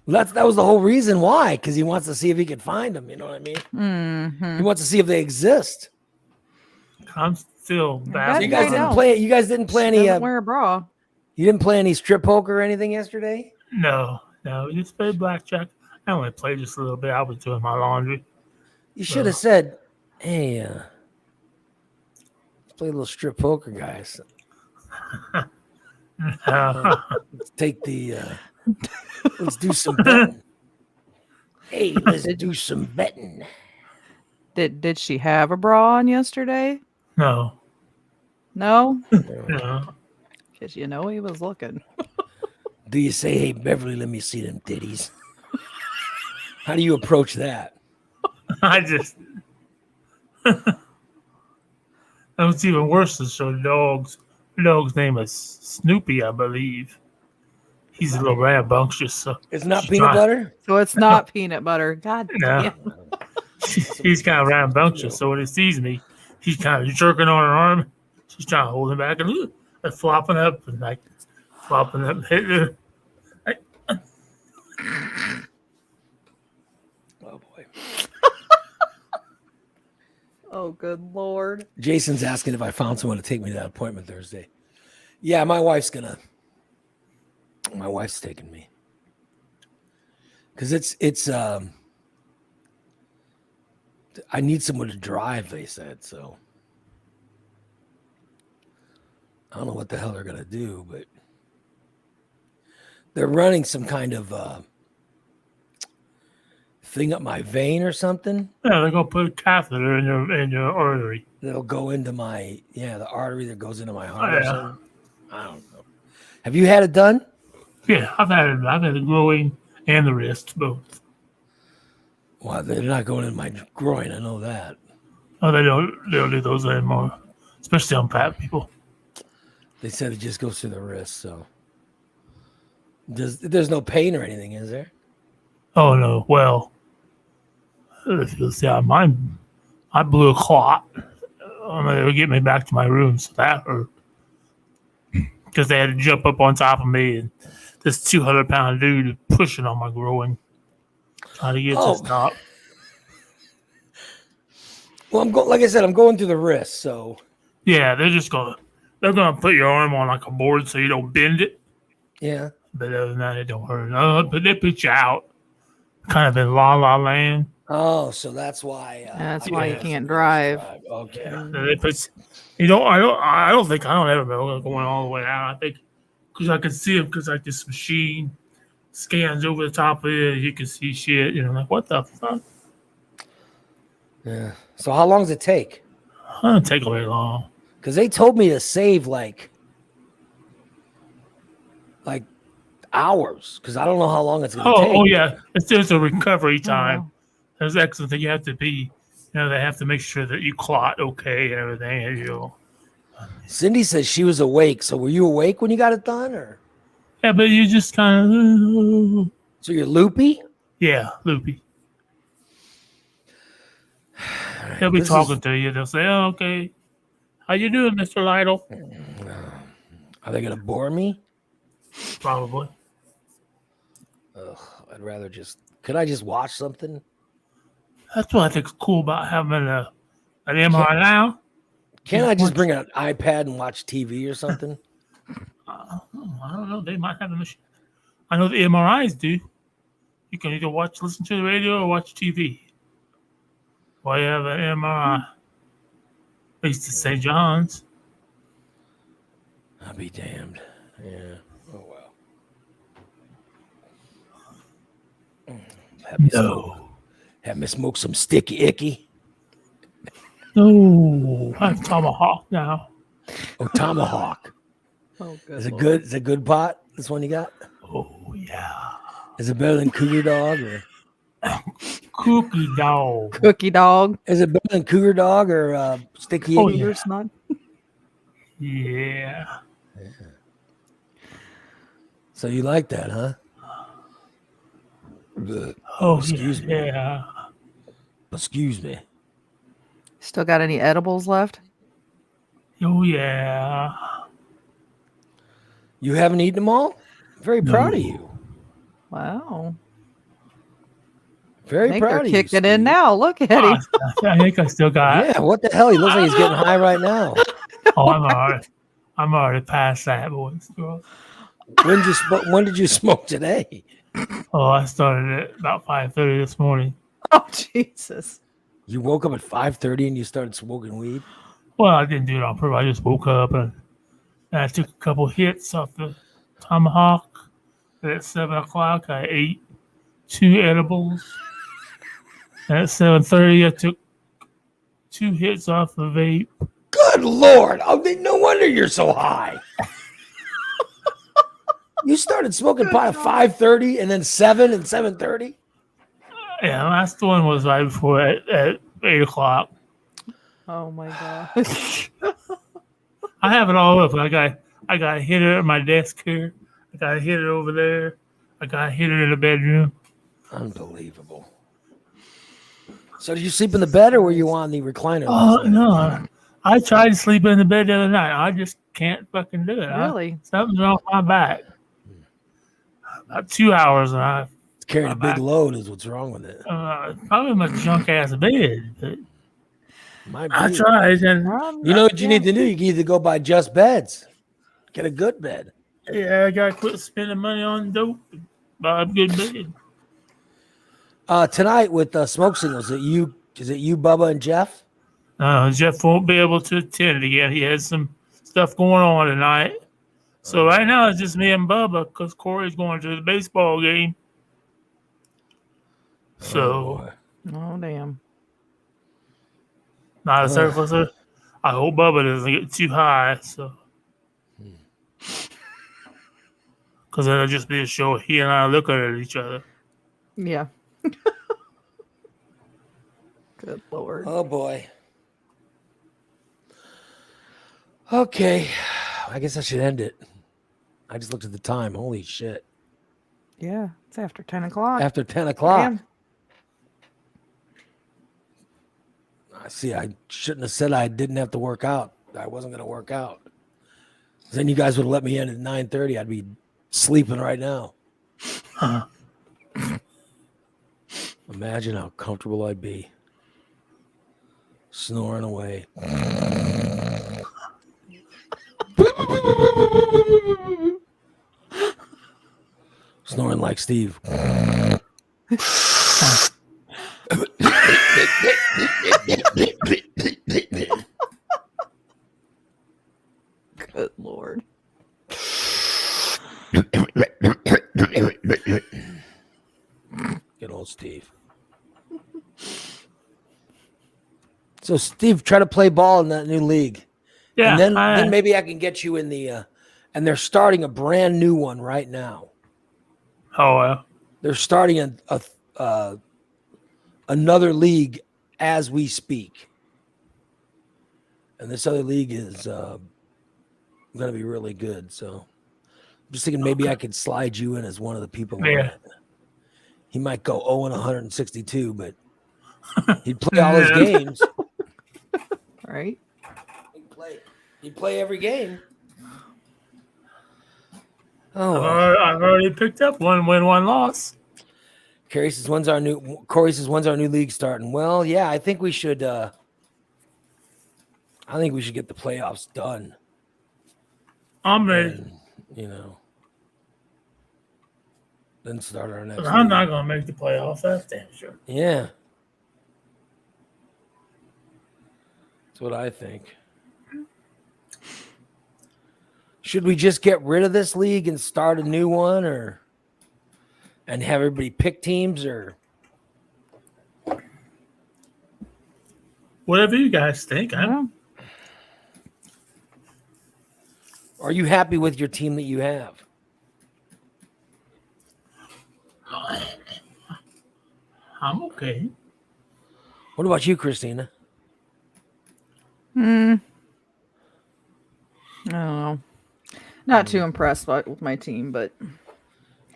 That was the whole reason why, because he wants to see if he can find them. You know what I mean? Mm-hmm. He wants to see if they exist. I'm still So bad. you guys I didn't know. play. You guys didn't play She any. doesn't wear a bra. You didn't play any strip poker or anything yesterday. No, we just played blackjack. I only played just a little bit. I was doing my laundry. You should have said, "Hey, let's play a little strip poker, guys. Let's take the. Let's do some betting. Hey, let's do some betting." Did she have a bra on yesterday? No. No? No. Because you know he was looking. Do you say, "Hey, Beverly, let me see them titties"? How do you approach that? I just. That was even worse than show dogs. The dog's name is Snoopy, I believe. He's a little rambunctious. So It's not she's peanut trying- butter. So it's not peanut butter. God No. damn. He's kind of rambunctious. So when he sees me, he's kind of jerking on her arm. She's trying to hold him back and flopping up and like flopping up. Oh boy. Oh, good Lord. Jason's asking if I found someone to take me to that appointment Thursday. Yeah, my wife's taking me. Because it's I need someone to drive, they said, so I don't know what the hell they're gonna do, but they're running some kind of thing up my vein or something. Yeah, they're gonna put a catheter in your artery. That'll go into my the artery that goes into my heart Oh, or yeah. something. I don't know. Have you had it done? Yeah, I've had the groin and the wrist both. Well, they're not going in my groin. I know that. Oh, they don't do those anymore, especially on fat people. They said it just goes through the wrist. So there's no pain or anything, is there? Oh no, well, if you'll see, mine, I blew a clot. They would get me back to my room, so that hurt. Because they had to jump up on top of me, and this 200-pound dude pushing on my groin, trying to get to stop. Well, like I said, I'm going through the wrist. So Yeah, they're gonna put your arm on like a board so you don't bend it. yeah, But other than that, it don't hurt. No, but they put you out, kind of in la la land. Oh, so that's why. That's I why you guess can't it is drive. Okay. Yeah, they put. You know, I don't think I don't ever remember going all the way out. I think because I can see them because like this machine scans over the top of it, you can see shit. You know, like what the fuck? Yeah. So how long does it take? It doesn't take very long. Because they told me to save like hours. Because I don't know how long it's going to take. Oh yeah, there's a recovery time. wow. There's excellent thing. You have to be. You know, they have to make sure that you clot okay and everything. And Cindy says she was awake. So were you awake when you got it done, or yeah, but you just kind of so you're loopy? yeah, loopy. He'll be This talking is- to you. They'll say, "Oh, okay, how you doing, Mr. Lytle?" Are they going to bore me? Probably. Ugh, I'd rather just. Could I just watch something? That's what I think is cool about having an MRI now. Can't I just bring an iPad and watch TV or something? I don't know. They might have a machine. I know the MRIs do. You can either listen to the radio or watch TV. While you have an MRI. At least at St. John's. I'll be damned. Yeah. Oh well. Have me smoke some sticky icky. No, I have tomahawk now. Oh, tomahawk. Oh, good. Is it good? Is it good pot? This one you got? Oh yeah, Is it better than Cougar Dog? Or cookie dog. Cookie dog. is it better than Cougar Dog or Sticky Oh, Icky? yeah. Your snot. Yeah. So you like that, huh? Ugh. Oh, Excuse me. Yeah. Excuse me. Still got any edibles left? Oh yeah. You haven't eaten them all? Very proud of you. Wow. Very I think proud they're of you. kicking in Steve. now. Look at him. I think I still got. Yeah, what the hell? He looks like he's getting high right now. Oh, I'm already past that, boys. When did you smoke today? Oh, I started at about 5:30 this morning. Oh, Jesus. You woke up at 5:30 and you started smoking weed? Well, I didn't do it on purpose. I just woke up and I took a couple hits off the tomahawk. And at 7 o'clock, I ate 2 edibles. And at 7:30, I took 2 hits off the vape. Good Lord. Oh, no wonder you're so high. You started smoking pot at 5:30 and then 7 and 7:30? Yeah, the last one was right before at 8 o'clock. Oh, my gosh. I have it all up. I got a hitter at my desk here. I got a hitter over there. I got a hitter in the bedroom. Unbelievable. So did you sleep in the bed or were you on the recliner? Oh, last night? no. I tried to sleep in the bed the other night. I just can't fucking do it. Really? Something's wrong with my back. About 2 hours and I It's carrying a my big back. load is what's wrong with it. probably my junk ass bed. But Might I be. tried and You know what you need to do? You can either go buy just beds. Get a good bed. yeah, I gotta quit spending money on dope. And buy a good bed. Tonight with Smoke Signals, is it you, Bubba, and Jeff? Jeff won't be able to attend again. He has some stuff going on tonight. So right now it's just me and Bubba because Corey's going to the baseball game. So Oh, damn. not a surfacer. I hope Bubba doesn't get too high. So because it'll just be a show. He and I looking at each other. Yeah. Good Lord. Oh boy. Okay. I guess I should end it. I just looked at the time. Holy shit. Yeah. It's after 10 o'clock. After 10 o'clock. Damn. I see. I shouldn't have said I didn't have to work out. I wasn't going to work out. Then you guys would have let me in at 9:30. I'd be sleeping right now. Huh. Imagine how comfortable I'd be. Snoring away. Snoring like Steve. Good Lord. Good old Steve. So Steve, try to play ball in that new league. Yeah. And then maybe I can get you in the and they're starting a brand new one right now. They're starting another league as we speak. And this other league is going to be really good. So I'm just thinking maybe I could slide you in as one of the people on it. He might go 0-162, but he'd play all his games. Right? He'd play every game. Oh, I've already picked up one win, one loss. Corey says, when's our new league starting? Well, yeah, I think we should get the playoffs done. I'm ready. And, then start our next I'm league. not going to make the playoffs. That's damn sure. Yeah. That's what I think. Should we just get rid of this league and start a new one and have everybody pick teams or whatever you guys think? Are you happy with your team that you have? I'm okay. What about you, Christina? I don't know. Not too impressed with my team, but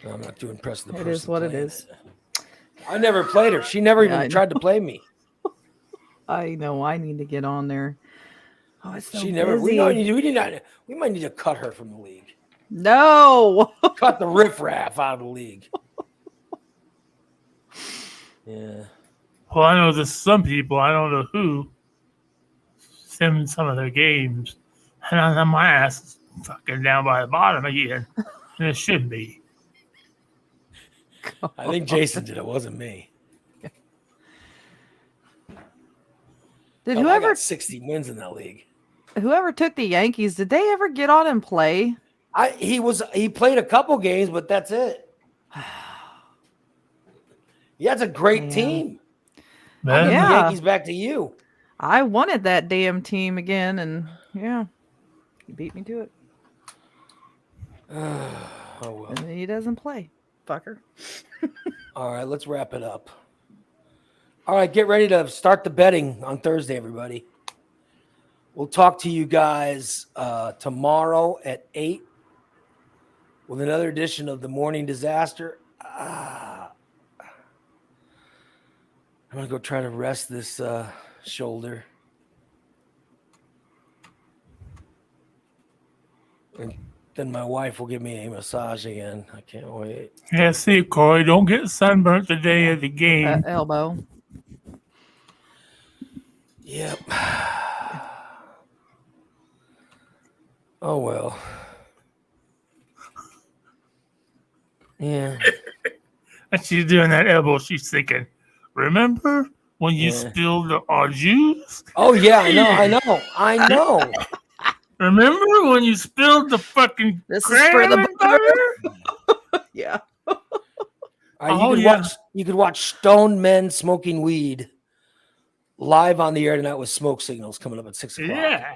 No, I'm not too impressed with the it person is what it playing is. I never played her. She never Yeah, I even tried to play me. I know I need to get on there. Oh, it's so She never. busy. We might need to cut her from the league. No. Cut the riffraff out of the league. Yeah. Well, I know there's some people, I don't know who, send some of their games, and my ass is fucking down by the bottom again. And it should be. I think Jason did. It wasn't me. Did I whoever got 60 wins in that league. whoever took the Yankees, did they ever get on and play? He played a couple games, but that's it. Yeah, it's a great team. Man. The Yeah. Yankees back to you. I wanted that damn team again, and yeah, he beat me to it. Oh, well. And then he doesn't play, fucker. All right, let's wrap it up. All right, get ready to start the betting on Thursday, everybody. We'll talk to you guys tomorrow at 8 with another edition of the Morning Disaster. I'm going to go try to rest this shoulder. And then my wife will give me a massage again. I can't wait. Yeah, see, Corey, don't get sunburnt the day of the game. Elbow. Yep. Oh, well. Yeah. And she's doing that elbow. She's thinking, remember when you spilled our juice? Oh, yeah, I know. Remember when you spilled the fucking This is crab for the and butter? Yeah. All right, you could watch stoned men smoking weed live on the air tonight with smoke signals coming up at 6 o'clock. Yeah.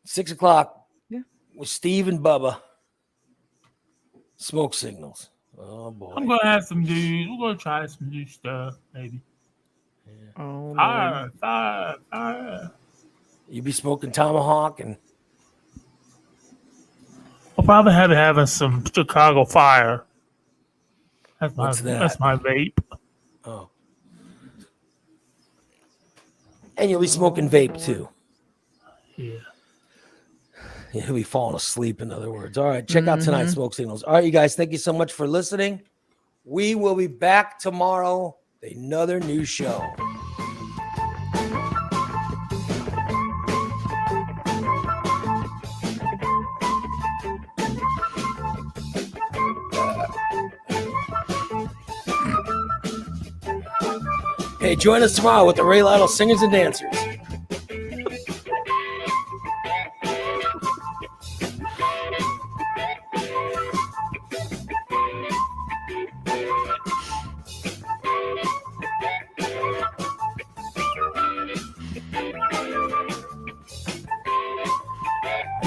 6 o'clock. Yeah. With Steve and Bubba. Smoke signals. Oh boy. I'm gonna have some news. We're gonna try some new stuff, maybe. Oh, Fire. You be smoking Tomahawk and I'll probably having some Chicago Fire. That's What's that? That's my vape. oh. And you'll be smoking vape too. Yeah. He'll be falling asleep, in other words. All right, check out tonight's Smoke Signals. All right, you guys, thank you so much for listening. We will be back tomorrow with another new show. Hey, join us tomorrow with the Ray Lytle Singers and Dancers.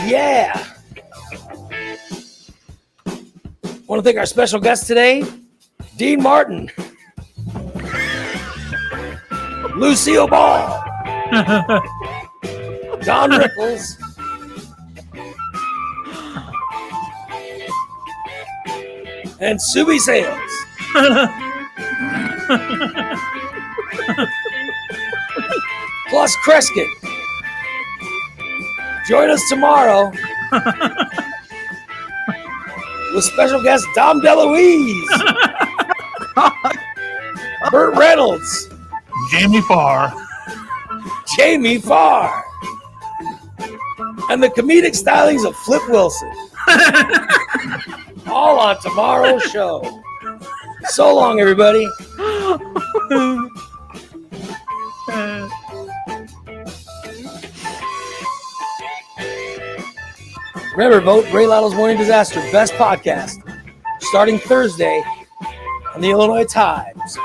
Yeah. Want to thank our special guest today, Dean Martin, Lucille Ball, Don Rickles, and Subi Sales. Plus Kreskin. Join us tomorrow with special guest Dom DeLuise, Burt Reynolds, Jamie Farr. Jamie Farr, and the comedic stylings of Flip Wilson. All on tomorrow's show. So long, everybody. Remember, vote Ray Lytle's Morning Disaster Best Podcast starting Thursday on the Illinois Times.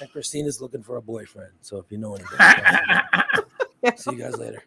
And Christina's looking for a boyfriend, so if you know anybody, see you guys later.